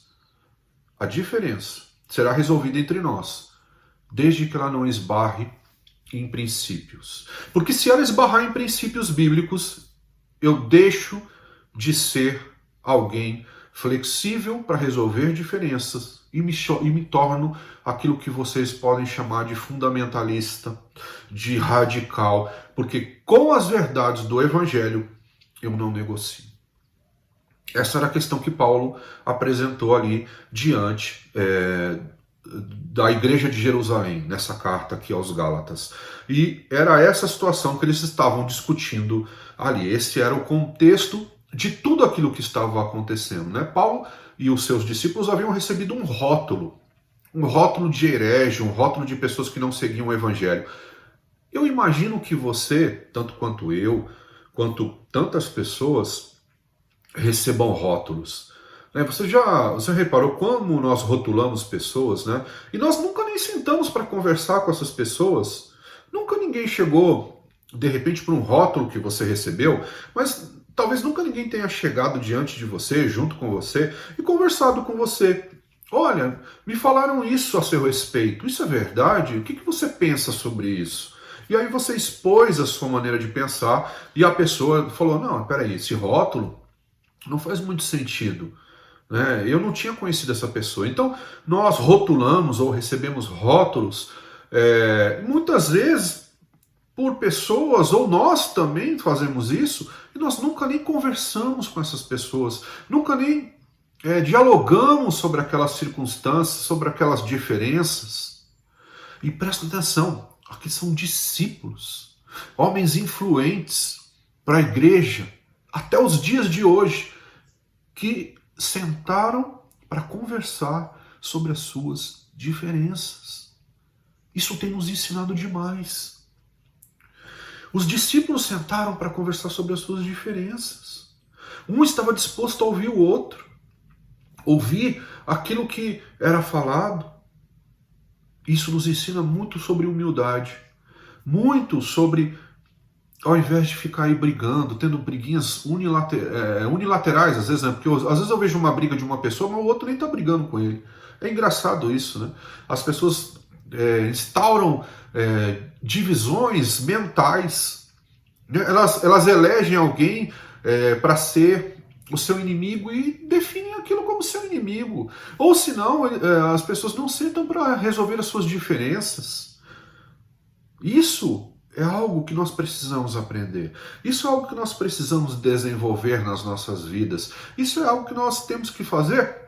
será resolvida entre nós, desde que ela não esbarre em princípios. Porque se ela esbarrar em princípios bíblicos, eu deixo de ser alguém flexível para resolver diferenças e me torno aquilo que vocês podem chamar de fundamentalista, de radical, porque com as verdades do Evangelho eu não negocio. Essa era a questão que Paulo apresentou ali diante da igreja de Jerusalém, nessa carta aqui aos Gálatas. E era essa situação que eles estavam discutindo ali. Esse era o contexto de tudo aquilo que estava acontecendo, né? Paulo e os seus discípulos haviam recebido um rótulo de herege, um rótulo de pessoas que não seguiam o Evangelho. Eu imagino que você, tanto quanto eu, quanto tantas pessoas, recebam rótulos. Você reparou como nós rotulamos pessoas, né? E nós nunca nem sentamos para conversar com essas pessoas. Nunca ninguém chegou, de repente, para um rótulo que você recebeu, mas talvez nunca ninguém tenha chegado diante de você, junto com você, e conversado com você. Olha, me falaram isso a seu respeito. Isso é verdade? O que você pensa sobre isso? E aí você expôs a sua maneira de pensar e a pessoa falou: não, peraí, esse rótulo não faz muito sentido. Eu não tinha conhecido essa pessoa. Então, nós rotulamos ou recebemos rótulos, muitas vezes por pessoas, ou nós também fazemos isso, e nós nunca nem conversamos com essas pessoas, nunca nem dialogamos sobre aquelas circunstâncias, sobre aquelas diferenças. E presta atenção, aqui são discípulos, homens influentes para a igreja, até os dias de hoje, que sentaram para conversar sobre as suas diferenças. Isso tem nos ensinado demais. Os discípulos sentaram para conversar sobre as suas diferenças. Um estava disposto a ouvir o outro, ouvir aquilo que era falado. Isso nos ensina muito sobre humildade. muito sobre, ao invés de ficar aí brigando, tendo briguinhas unilaterais, às vezes, né? Porque às vezes eu vejo uma briga de uma pessoa, mas o outro nem tá brigando com ele. É engraçado isso, né? As pessoas instauram divisões mentais, né? Elas elegem alguém para ser o seu inimigo e definem aquilo como seu inimigo. Ou senão, as pessoas não sentam para resolver as suas diferenças. Isso é algo que nós precisamos aprender. Isso é algo que nós precisamos desenvolver nas nossas vidas. Isso é algo que nós temos que fazer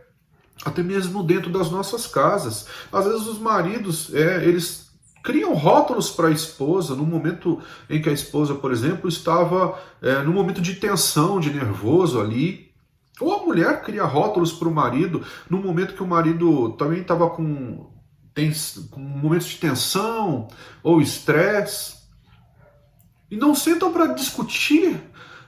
até mesmo dentro das nossas casas. Às vezes os maridos, eles criam rótulos para a esposa no momento em que a esposa, por exemplo, estava num momento de tensão, de nervoso ali. Ou a mulher cria rótulos para o marido no momento que o marido também estava com momentos de tensão ou estresse. E não sentam para discutir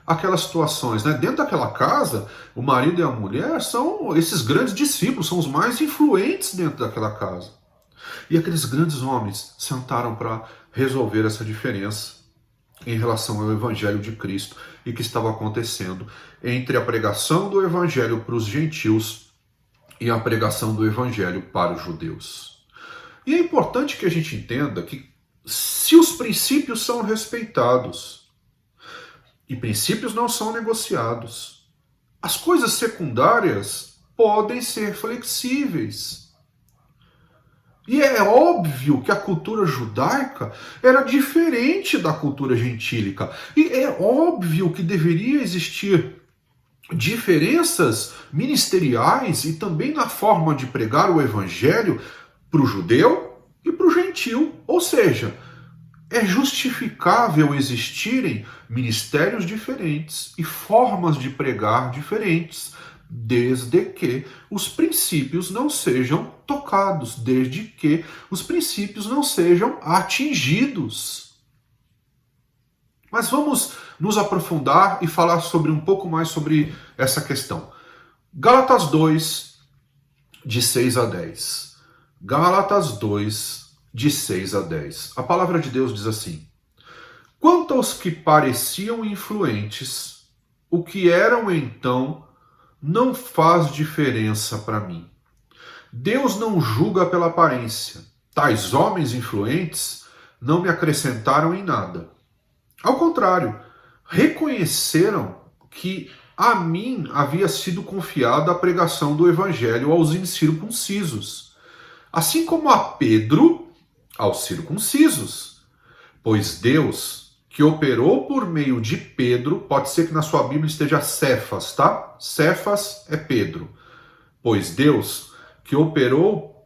aquelas situações, né? Dentro daquela casa, o marido e a mulher são esses grandes discípulos, são os mais influentes dentro daquela casa. E aqueles grandes homens sentaram para resolver essa diferença em relação ao Evangelho de Cristo e que estava acontecendo entre a pregação do Evangelho para os gentios e a pregação do Evangelho para os judeus. E é importante que a gente entenda que se os princípios são respeitados, e princípios não são negociados, as coisas secundárias podem ser flexíveis. E é óbvio que a cultura judaica era diferente da cultura gentílica. E é óbvio que deveria existir diferenças ministeriais e também na forma de pregar o evangelho para o judeu e para o gentil. Ou seja, é justificável existirem ministérios diferentes e formas de pregar diferentes, desde que os princípios não sejam tocados, desde que os princípios não sejam atingidos. Mas vamos nos aprofundar e falar um pouco mais sobre essa questão. Gálatas 2, de 6 a 10. Gálatas 2, de 6 a 10. A palavra de Deus diz assim: quanto aos que pareciam influentes, o que eram então não faz diferença para mim. Deus não julga pela aparência. Tais homens influentes não me acrescentaram em nada. Ao contrário, reconheceram que a mim havia sido confiada a pregação do evangelho aos incircuncisos, assim como a Pedro aos circuncisos. Pois Deus, que operou por meio de Pedro, pode ser que na sua Bíblia esteja Cefas, tá? Cefas é Pedro. Pois Deus, que operou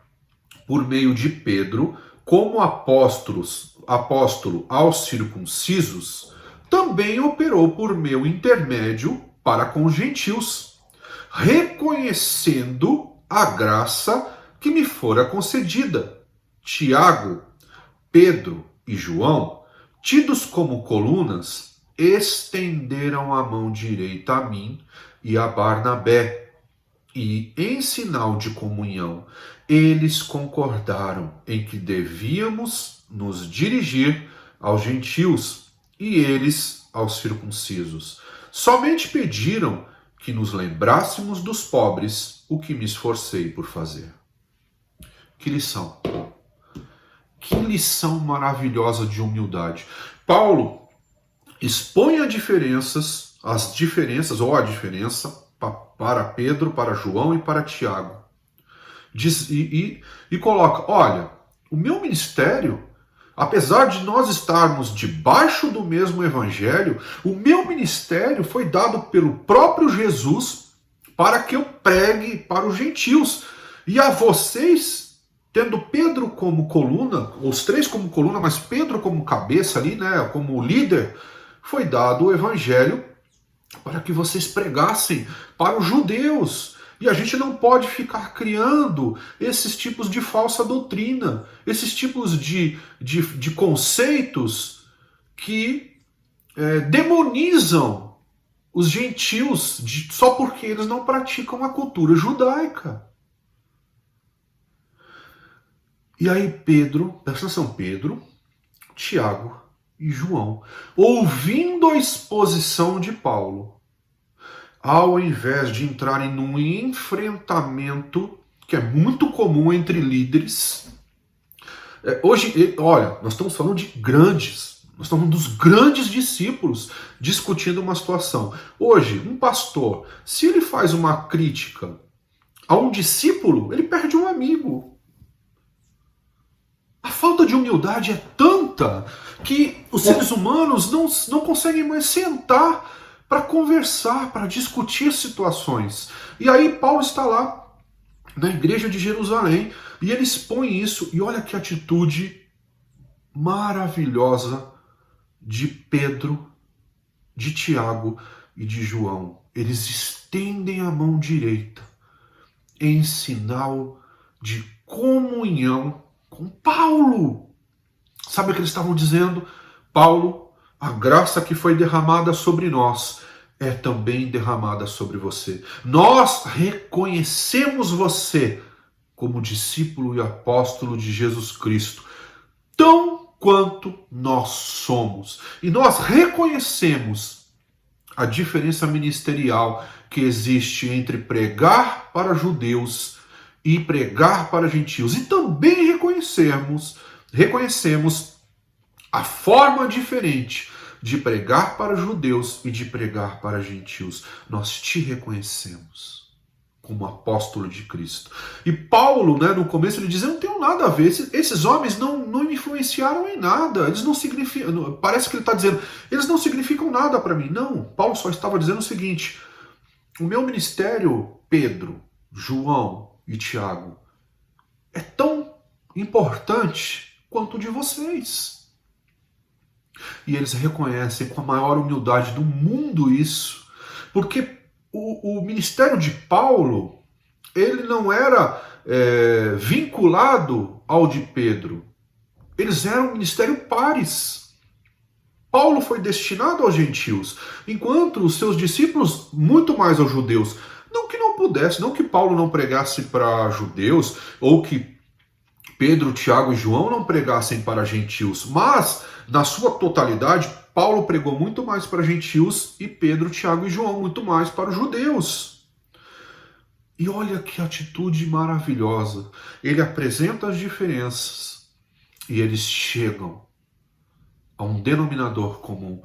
por meio de Pedro, como apóstolo aos circuncisos, também operou por meu intermédio para com os gentios, reconhecendo a graça que me fora concedida. Tiago, Pedro e João, tidos como colunas, estenderam a mão direita a mim e a Barnabé, e, em sinal de comunhão, eles concordaram em que devíamos nos dirigir aos gentios e eles aos circuncisos. Somente pediram que nos lembrássemos dos pobres, o que me esforcei por fazer. Que lição! Que lição maravilhosa de humildade. Paulo expõe as diferenças para Pedro, para João e para Tiago. E coloca, olha, o meu ministério, apesar de nós estarmos debaixo do mesmo evangelho, o meu ministério foi dado pelo próprio Jesus para que eu pregue para os gentios. E a vocês, tendo Pedro como coluna, os três como coluna, mas Pedro como cabeça ali, né, como líder, foi dado o evangelho para que vocês pregassem para os judeus. E a gente não pode ficar criando esses tipos de falsa doutrina, esses tipos de conceitos que demonizam os gentios só porque eles não praticam a cultura judaica. E aí Pedro, presta atenção, Pedro, Tiago e João, ouvindo a exposição de Paulo, ao invés de entrarem num enfrentamento que é muito comum entre líderes. Hoje, olha, nós estamos falando de grandes, nós estamos falando dos grandes discípulos discutindo uma situação. Hoje, um pastor, se ele faz uma crítica a um discípulo, ele perde um amigo. A falta de humildade é tanta que os seres humanos não conseguem mais sentar para conversar, para discutir situações. E aí Paulo está lá na igreja de Jerusalém e ele expõe isso. E olha que atitude maravilhosa de Pedro, de Tiago e de João. Eles estendem a mão direita em sinal de comunhão com Paulo. Sabe o que eles estavam dizendo? Paulo, a graça que foi derramada sobre nós é também derramada sobre você. Nós reconhecemos você como discípulo e apóstolo de Jesus Cristo, tão quanto nós somos. E nós reconhecemos a diferença ministerial que existe entre pregar para judeus e pregar para gentios. E também reconhecemos a forma diferente de pregar para judeus e de pregar para gentios. Nós te reconhecemos como apóstolo de Cristo. E Paulo, no começo, ele diz, eu não tenho nada a ver, esses homens não me influenciaram em nada, eles não significam, parece que ele está dizendo, eles não significam nada para mim. Não, Paulo só estava dizendo o seguinte, o meu ministério, Pedro, João e Tiago, é tão importante quanto o de vocês. E eles reconhecem com a maior humildade do mundo isso, porque o ministério de Paulo, ele não era vinculado ao de Pedro. Eles eram um ministério pares. Paulo foi destinado aos gentios, enquanto os seus discípulos muito mais aos judeus. Não que não pudesse, não que Paulo não pregasse para judeus, ou que Pedro, Tiago e João não pregassem para gentios, mas na sua totalidade, Paulo pregou muito mais para gentios e Pedro, Tiago e João muito mais para os judeus. E olha que atitude maravilhosa. Ele apresenta as diferenças e eles chegam a um denominador comum.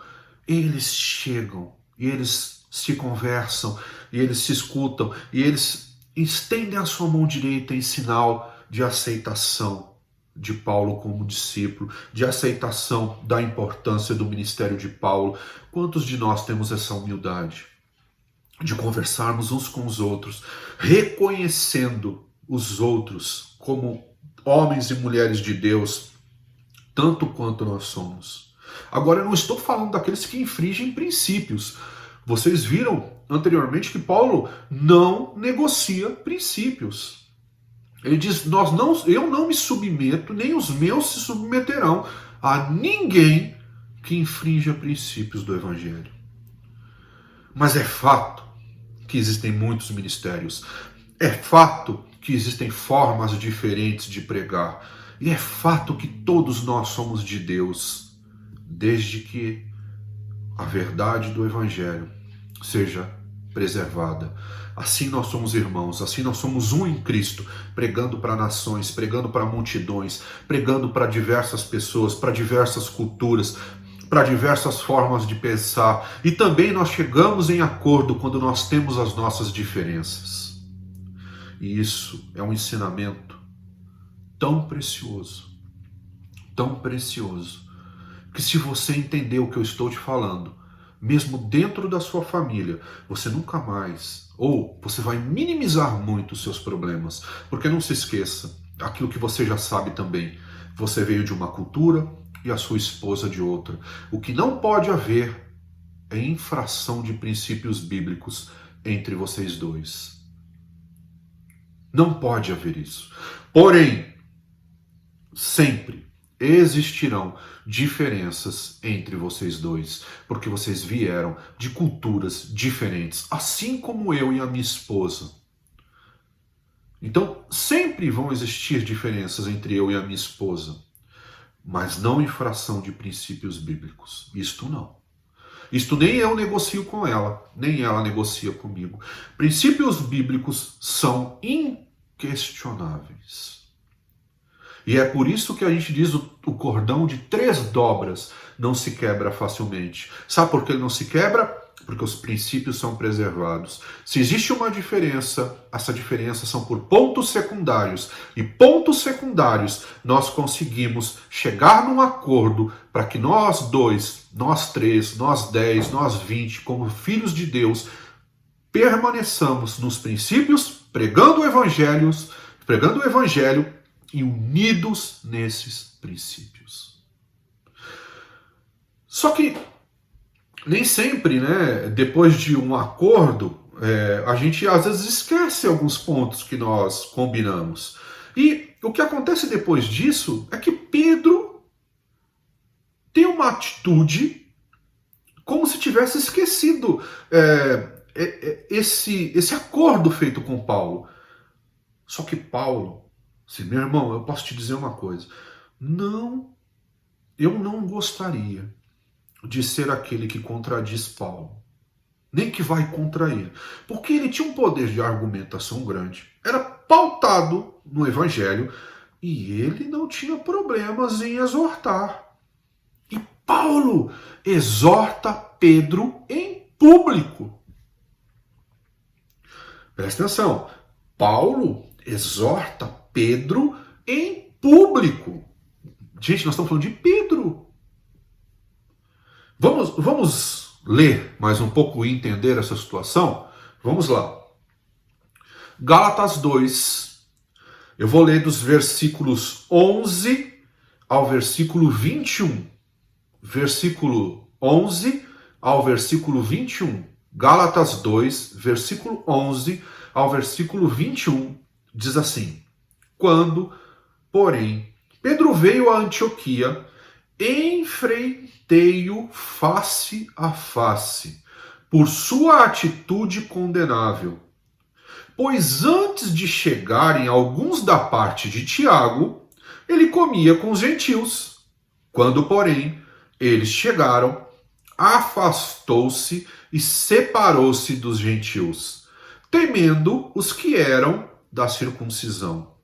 Eles chegam e eles se conversam e eles se escutam e eles estendem a sua mão direita em sinal de aceitação de Paulo como discípulo, de aceitação da importância do ministério de Paulo. Quantos de nós temos essa humildade de conversarmos uns com os outros, reconhecendo os outros como homens e mulheres de Deus, tanto quanto nós somos? Agora, eu não estou falando daqueles que infringem princípios. Vocês viram anteriormente que Paulo não negocia princípios. Ele diz, eu não me submeto, nem os meus se submeterão a ninguém que infrinja princípios do Evangelho. Mas é fato que existem muitos ministérios. É fato que existem formas diferentes de pregar. E é fato que todos nós somos de Deus, desde que a verdade do Evangelho seja preservada. Assim nós somos irmãos, assim nós somos um em Cristo, pregando para nações, pregando para multidões, pregando para diversas pessoas, para diversas culturas, para diversas formas de pensar. E também nós chegamos em acordo quando nós temos as nossas diferenças. E isso é um ensinamento tão precioso, que se você entender o que eu estou te falando, mesmo dentro da sua família, você nunca mais, ou você vai minimizar muito os seus problemas. Porque não se esqueça, aquilo que você já sabe também, você veio de uma cultura e a sua esposa de outra. O que não pode haver é infração de princípios bíblicos entre vocês dois. Não pode haver isso. Porém, sempre existirão diferenças entre vocês dois, porque vocês vieram de culturas diferentes, assim como eu e a minha esposa. Então, sempre vão existir diferenças entre eu e a minha esposa. mas não infração de princípios bíblicos. Isto não. Isto nem eu negocio com ela, nem ela negocia comigo. Princípios bíblicos são inquestionáveis. E é por isso que a gente diz o cordão de 3 dobras não se quebra facilmente. Sabe por que ele não se quebra? Porque os princípios são preservados. Se existe uma diferença, essa diferença são por pontos secundários. E pontos secundários nós conseguimos chegar num acordo para que nós 2, nós 3, nós 10, nós 20, como filhos de Deus, permaneçamos nos princípios, pregando o evangelho e unidos nesses princípios. Só que nem sempre, né, depois de um acordo, a gente às vezes esquece alguns pontos que nós combinamos. E o que acontece depois disso é que Pedro tem uma atitude como se tivesse esquecido esse acordo feito com Paulo. Só que Paulo, meu irmão, eu posso te dizer uma coisa. Eu não gostaria de ser aquele que contradiz Paulo, nem que vai contra ele, porque ele tinha um poder de argumentação grande, era pautado no evangelho e ele não tinha problemas em exortar. E Paulo exorta Pedro em público. Presta atenção, Paulo exorta Pedro em público. Gente, nós estamos falando de Pedro. Vamos ler mais um pouco e entender essa situação? Vamos lá. Gálatas 2. Eu vou ler dos versículos 11 ao versículo 21. Versículo 11 ao versículo 21. Gálatas 2, versículo 11 ao versículo 21. Diz assim: Quando, porém, Pedro veio a Antioquia, enfrentei-o face a face, por sua atitude condenável. Pois antes de chegarem alguns da parte de Tiago, ele comia com os gentios. Quando, porém, eles chegaram, afastou-se e separou-se dos gentios, temendo os que eram da circuncisão.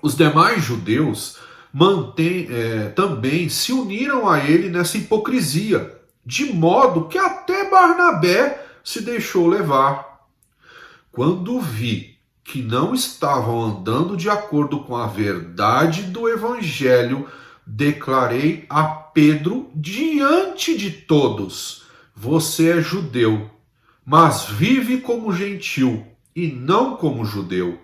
Os demais judeus também se uniram a ele nessa hipocrisia, de modo que até Barnabé se deixou levar. Quando vi que não estavam andando de acordo com a verdade do evangelho, declarei a Pedro diante de todos: você é judeu, mas vive como gentil e não como judeu.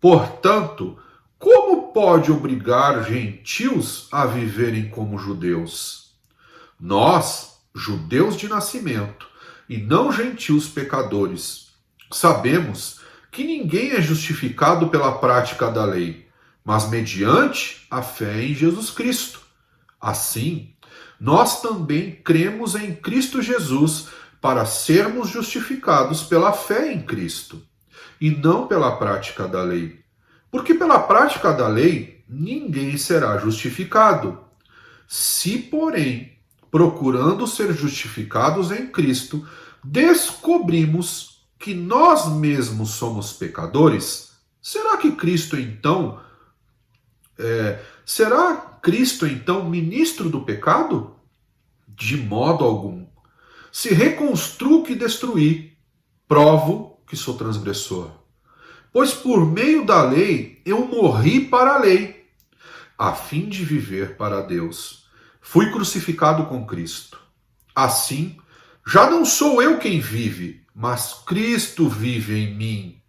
Portanto, como pode obrigar gentios a viverem como judeus? Nós, judeus de nascimento, e não gentios pecadores, sabemos que ninguém é justificado pela prática da lei, mas mediante a fé em Jesus Cristo. Assim, nós também cremos em Cristo Jesus para sermos justificados pela fé em Cristo, e não pela prática da lei. Porque pela prática da lei, ninguém será justificado. Se, porém, procurando ser justificados em Cristo, descobrimos que nós mesmos somos pecadores, será Cristo então ministro do pecado? De modo algum. Se reconstruo que destruí, provo que sou transgressor. Pois por meio da lei eu morri para a lei, a fim de viver para Deus. Fui crucificado com Cristo. Assim, já não sou eu quem vive, mas Cristo vive em mim.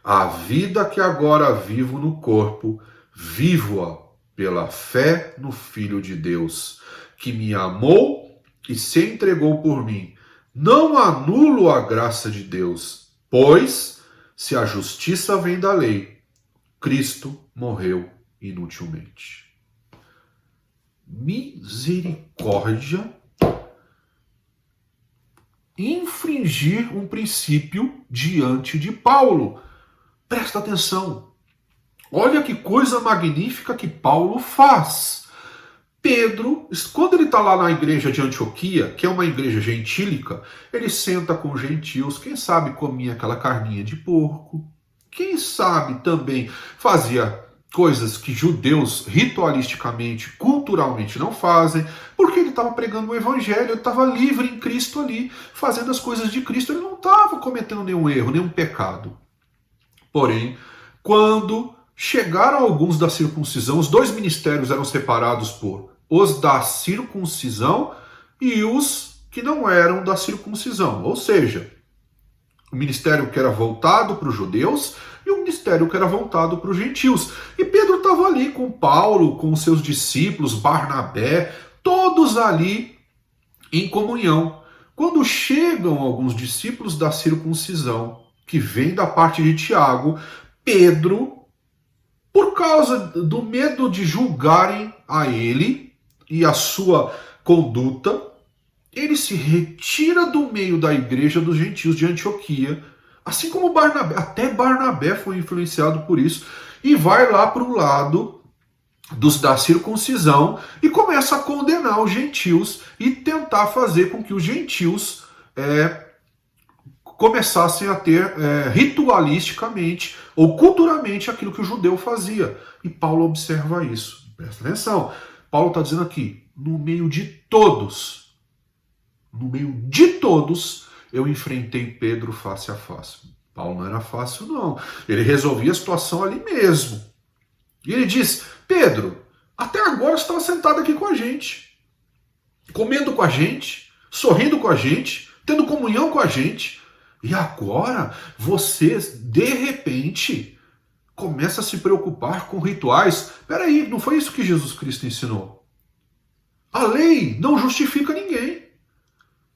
A vida que agora vivo no corpo, vivo-a pela fé no Filho de Deus, que me amou e se entregou por mim. Não anulo a graça de Deus, pois, se a justiça vem da lei, Cristo morreu inutilmente. Misericórdia. Infringir um princípio diante de Paulo. Presta atenção. Olha que coisa magnífica que Paulo faz. Pedro, quando ele está lá na igreja de Antioquia, que é uma igreja gentílica, ele senta com os gentios, quem sabe comia aquela carninha de porco, quem sabe também fazia coisas que judeus ritualisticamente, culturalmente não fazem, porque ele estava pregando o evangelho, ele estava livre em Cristo ali, fazendo as coisas de Cristo, ele não estava cometendo nenhum erro, nenhum pecado. Porém, quando chegaram alguns da circuncisão, os dois ministérios eram separados por os da circuncisão e os que não eram da circuncisão, ou seja, o ministério que era voltado para os judeus e o ministério que era voltado para os gentios. E Pedro estava ali com Paulo, com os seus discípulos, Barnabé, todos ali em comunhão. Quando chegam alguns discípulos da circuncisão, que vêm da parte de Tiago, Pedro, por causa do medo de julgarem a ele e a sua conduta, ele se retira do meio da igreja dos gentios de Antioquia, assim como Barnabé, até Barnabé foi influenciado por isso, e vai lá para o lado dos da circuncisão e começa a condenar os gentios e tentar fazer com que os gentios começassem a ter ritualisticamente ou culturalmente aquilo que o judeu fazia. E Paulo observa isso. Presta atenção. Paulo está dizendo aqui, no meio de todos, eu enfrentei Pedro face a face. Paulo não era fácil, não. Ele resolvia a situação ali mesmo. E ele diz, Pedro, até agora você estava sentado aqui com a gente, comendo com a gente, sorrindo com a gente, tendo comunhão com a gente. E agora você, de repente, começa a se preocupar com rituais. Peraí, não foi isso que Jesus Cristo ensinou? A lei não justifica ninguém.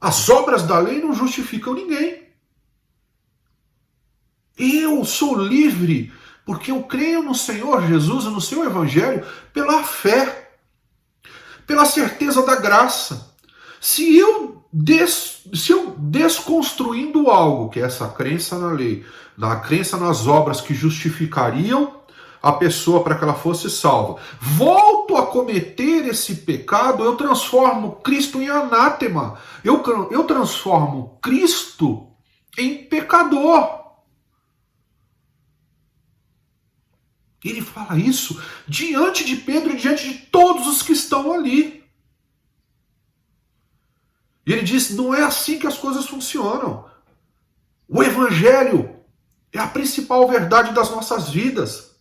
As obras da lei não justificam ninguém. Eu sou livre porque eu creio no Senhor Jesus e no seu Evangelho pela fé, pela certeza da graça. Se eu desconstruindo algo, que é essa crença na lei, na crença nas obras que justificariam a pessoa para que ela fosse salva, volto a cometer esse pecado, eu transformo Cristo em anátema, eu transformo Cristo em pecador. Ele fala isso diante de Pedro e diante de todos os que estão ali. E ele diz, não é assim que as coisas funcionam. O Evangelho é a principal verdade das nossas vidas.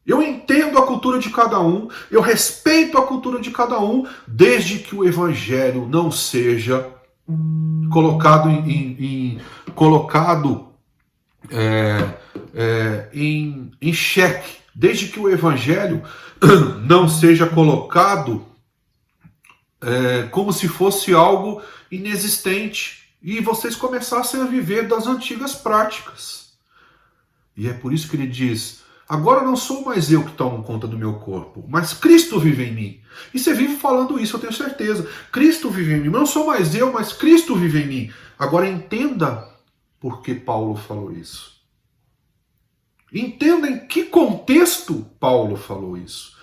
Eu entendo a cultura de cada um, eu respeito a cultura de cada um, desde que o Evangelho não seja colocado em xeque, desde que o Evangelho não seja colocado como se fosse algo inexistente e vocês começassem a viver das antigas práticas. E é por isso que ele diz, agora não sou mais eu que tomo conta do meu corpo, mas Cristo vive em mim. E você vive falando isso, eu tenho certeza. Cristo vive em mim, não sou mais eu, mas Cristo vive em mim. Agora entenda por que Paulo falou isso. Entenda em que contexto Paulo falou isso.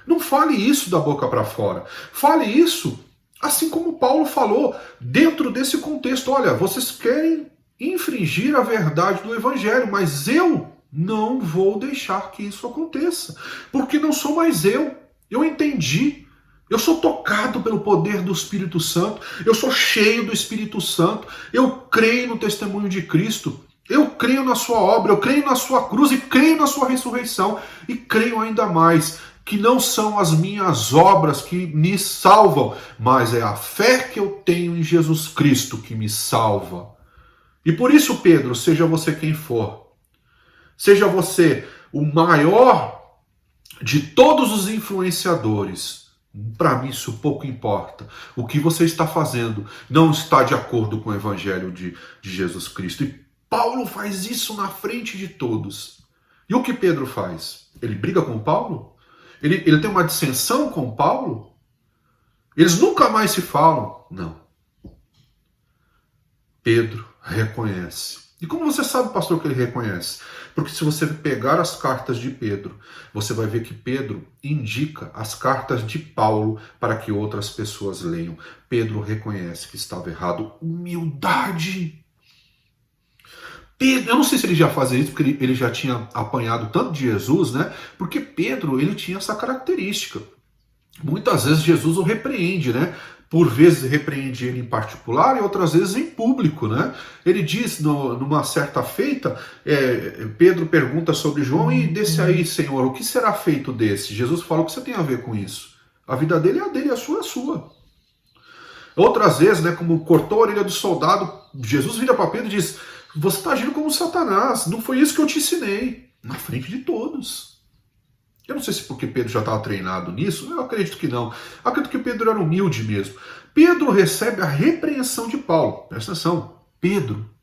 Não fale isso da boca para fora. Fale isso assim como Paulo falou, dentro desse contexto. Olha, vocês querem infringir a verdade do Evangelho, mas eu não vou deixar que isso aconteça. Porque não sou mais eu. Eu entendi. Eu sou tocado pelo poder do Espírito Santo. Eu sou cheio do Espírito Santo. Eu creio no testemunho de Cristo. Eu creio na sua obra, eu creio na sua cruz e creio na sua ressurreição. E creio ainda mais que não são as minhas obras que me salvam, mas é a fé que eu tenho em Jesus Cristo que me salva. E por isso, Pedro, seja você quem for, seja você o maior de todos os influenciadores, para mim isso pouco importa. O que você está fazendo não está de acordo com o Evangelho de Jesus Cristo. E Paulo faz isso na frente de todos. E o que Pedro faz? Ele briga com Paulo? Ele tem uma dissensão com Paulo? Eles nunca mais se falam? Não. Pedro reconhece. E como você sabe, pastor, que ele reconhece? Porque se você pegar as cartas de Pedro, você vai ver que Pedro indica as cartas de Paulo para que outras pessoas leiam. Pedro reconhece que estava errado. Humildade. Pedro, eu não sei se ele já fazia isso, porque ele já tinha apanhado tanto de Jesus, né? Porque Pedro, ele tinha essa característica. Muitas vezes Jesus o repreende, né? Por vezes repreende ele em particular e outras vezes em público, né? Ele diz numa certa feita, Pedro pergunta sobre João, e desse aí, Senhor, o que será feito desse? Jesus fala, o que você tem a ver com isso? A vida dele é a dele, a sua é a sua. Outras vezes, né, como cortou a orelha do soldado, Jesus vira para Pedro e diz, você está agindo como Satanás, não foi isso que eu te ensinei, na frente de todos. Eu não sei se porque Pedro já estava treinado nisso, eu acredito que não. Acredito que Pedro era humilde mesmo. Pedro recebe a repreensão de Paulo. Presta atenção, Pedro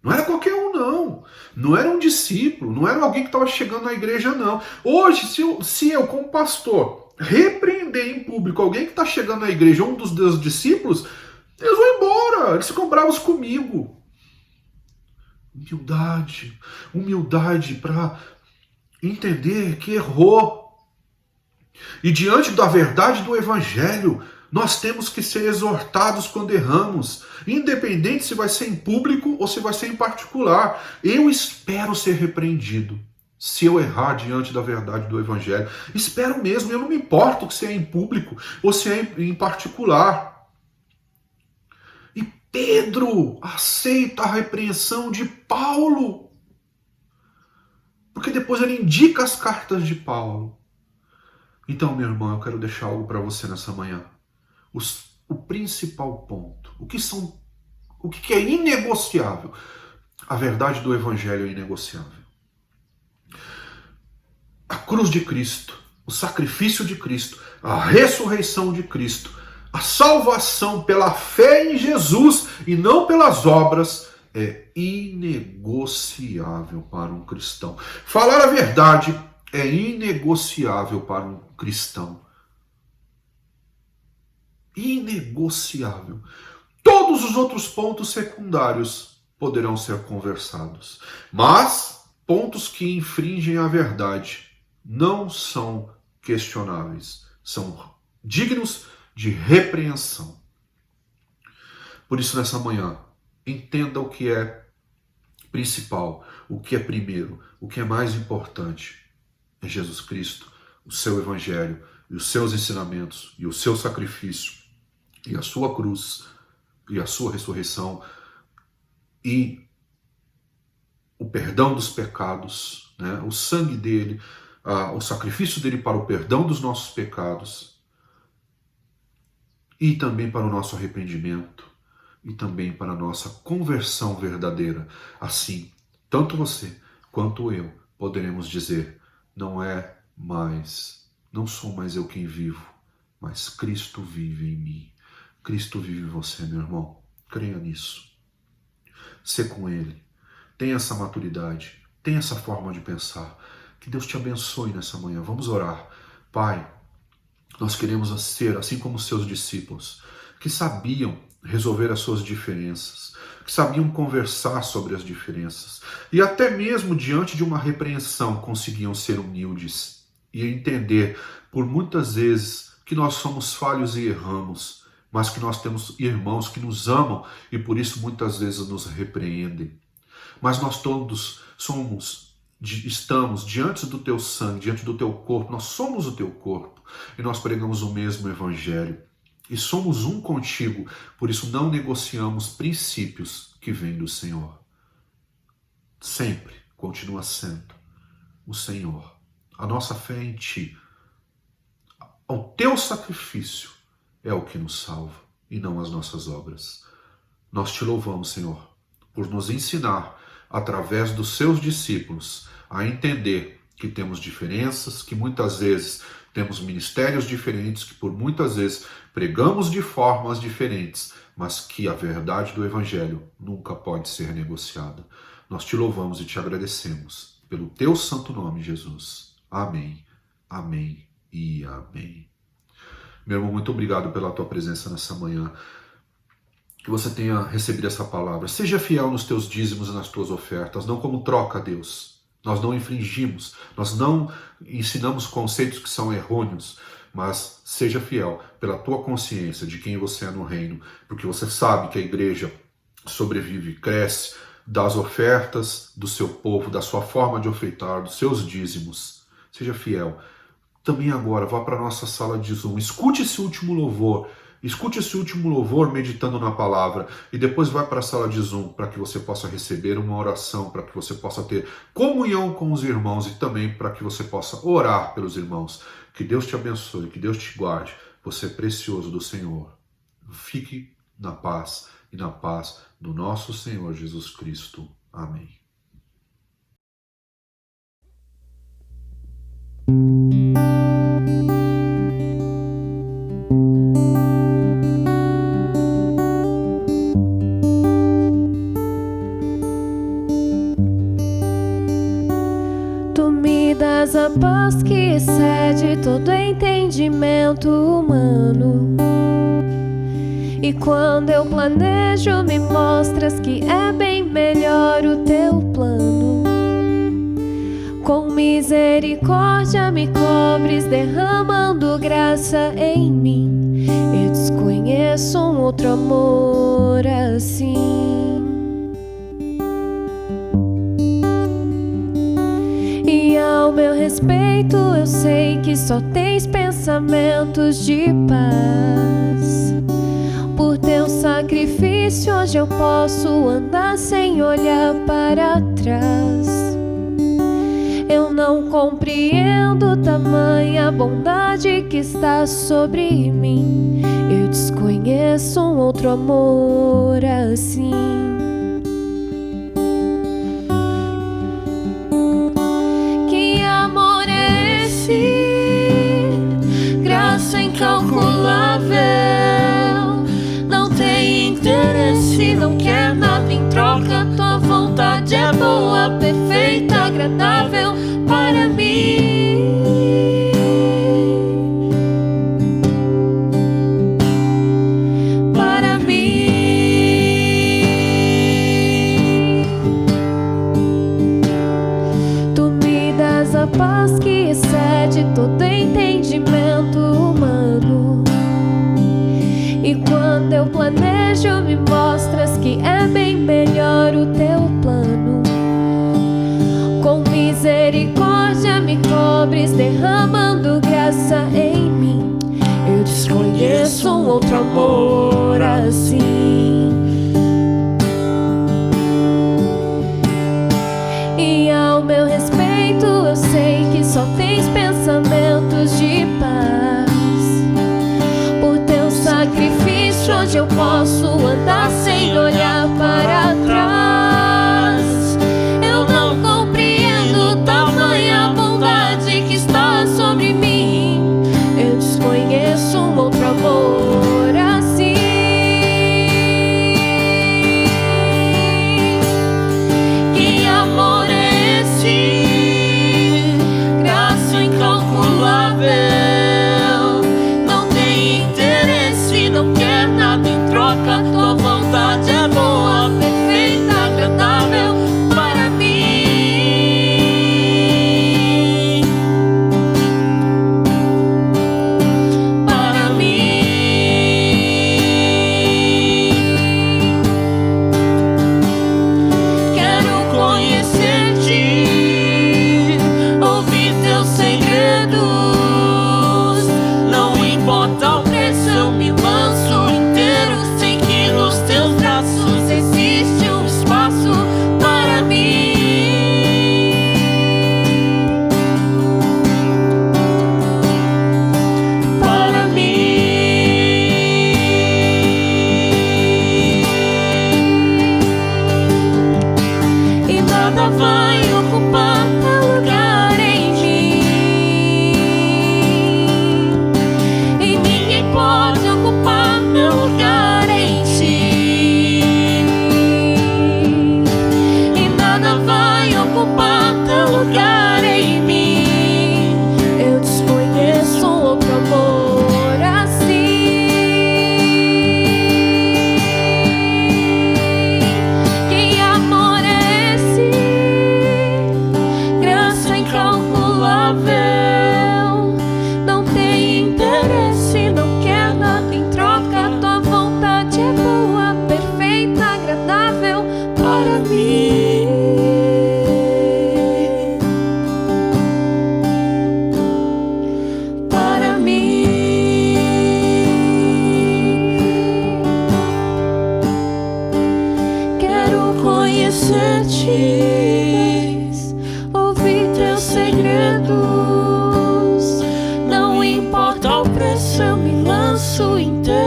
não era qualquer um, não. Não era um discípulo, não era alguém que estava chegando na igreja, não. Hoje, se eu como pastor, repreender em público alguém que está chegando na igreja, um dos meus discípulos, eles vão embora, eles ficam bravos comigo. Humildade para entender que errou. E diante da verdade do Evangelho, nós temos que ser exortados quando erramos, independente se vai ser em público ou se vai ser em particular. Eu espero ser repreendido se eu errar diante da verdade do Evangelho. Espero mesmo, eu não me importo se é em público ou se é em particular. E Pedro aceita a repreensão de Paulo, porque depois ele indica as cartas de Paulo. Então, meu irmão, eu quero deixar algo para você nessa manhã. O principal ponto. O que é inegociável? A verdade do Evangelho é inegociável. A cruz de Cristo, o sacrifício de Cristo, a ressurreição de Cristo, a salvação pela fé em Jesus e não pelas obras, é inegociável para um cristão. Falar a verdade é inegociável para um cristão. Inegociável. Todos os outros pontos secundários poderão ser conversados, mas pontos que infringem a verdade não são questionáveis, são dignos de repreensão. Por isso, nessa manhã, entenda o que é principal, o que é primeiro, o que é mais importante. É Jesus Cristo, o seu Evangelho, e os seus ensinamentos, e o seu sacrifício, e a sua cruz, e a sua ressurreição, e o perdão dos pecados, né? O sangue dele, o sacrifício dele para o perdão dos nossos pecados, e também para o nosso arrependimento, e também para a nossa conversão verdadeira. Assim, tanto você quanto eu poderemos dizer, não sou mais eu quem vivo, mas Cristo vive em mim. Cristo vive em você, meu irmão. Creia nisso. Ser com Ele. Tenha essa maturidade. Tenha essa forma de pensar. Que Deus te abençoe nessa manhã. Vamos orar. Pai, nós queremos ser assim como os seus discípulos, que sabiam resolver as suas diferenças, que sabiam conversar sobre as diferenças, e até mesmo diante de uma repreensão conseguiam ser humildes e entender por muitas vezes que nós somos falhos e erramos, mas que nós temos irmãos que nos amam e por isso muitas vezes nos repreendem. Mas nós todos estamos diante do teu sangue, diante do teu corpo, nós somos o teu corpo e nós pregamos o mesmo Evangelho. E somos um contigo, por isso não negociamos princípios que vêm do Senhor. Sempre continua sendo o Senhor. A nossa fé é em Ti. O Teu sacrifício é o que nos salva e não as nossas obras. Nós Te louvamos, Senhor, por nos ensinar, através dos Seus discípulos, a entender que temos diferenças, que muitas vezes temos ministérios diferentes, que por muitas vezes pregamos de formas diferentes, mas que a verdade do Evangelho nunca pode ser negociada. Nós te louvamos e te agradecemos pelo teu santo nome, Jesus. Amém, amém e amém. Meu irmão, muito obrigado pela tua presença nessa manhã. que você tenha recebido essa palavra. Seja fiel nos teus dízimos e nas tuas ofertas, não como troca a Deus. Nós não infringimos, nós não ensinamos conceitos que são errôneos, mas seja fiel pela tua consciência de quem você é no reino, porque você sabe que a igreja sobrevive e cresce das ofertas do seu povo, da sua forma de ofertar, dos seus dízimos. Seja fiel. Também agora, vá para a nossa sala de Zoom, escute esse último louvor meditando na palavra, e depois vai para a sala de Zoom para que você possa receber uma oração, para que você possa ter comunhão com os irmãos e também para que você possa orar pelos irmãos. Que Deus te abençoe, que Deus te guarde. Você é precioso do Senhor. Fique na paz e na paz do nosso Senhor Jesus Cristo. Amém. Tu me das a paz que excede todo entendimento humano. E quando eu planejo, me mostras que é bem melhor o teu plano. Com misericórdia me cobres, derramando graça em mim. Eu desconheço um outro amor assim. E ao meu respeito eu sei que só tens pensamentos de paz. Por teu sacrifício hoje eu posso andar sem olhar para trás. Eu não compreendo tamanha bondade que está sobre mim. Eu desconheço um outro amor assim. Que amor é esse? Graça incalculável. Não tem interesse, não quer nada em troca. Tua vontade é boa, perfeita, agradável para mim. Para mim. Tu me das a paz que excede todo entendimento humano. E quando eu planejo, me mostras que é bem melhor o teu plano. Com misericórdia me cobres, derramando graça em mim. Eu desconheço um outro amor assim. E ao meu respeito eu sei que só tens pensamentos de paz. Por teu sacrifício hoje eu posso andar sem olhar para trás. Eu não compreendo tamanha bondade que está sobre mim. Eu desconheço um outro amor assim.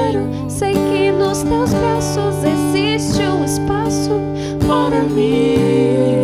quero. Sei que nos teus braços existe um espaço para mim.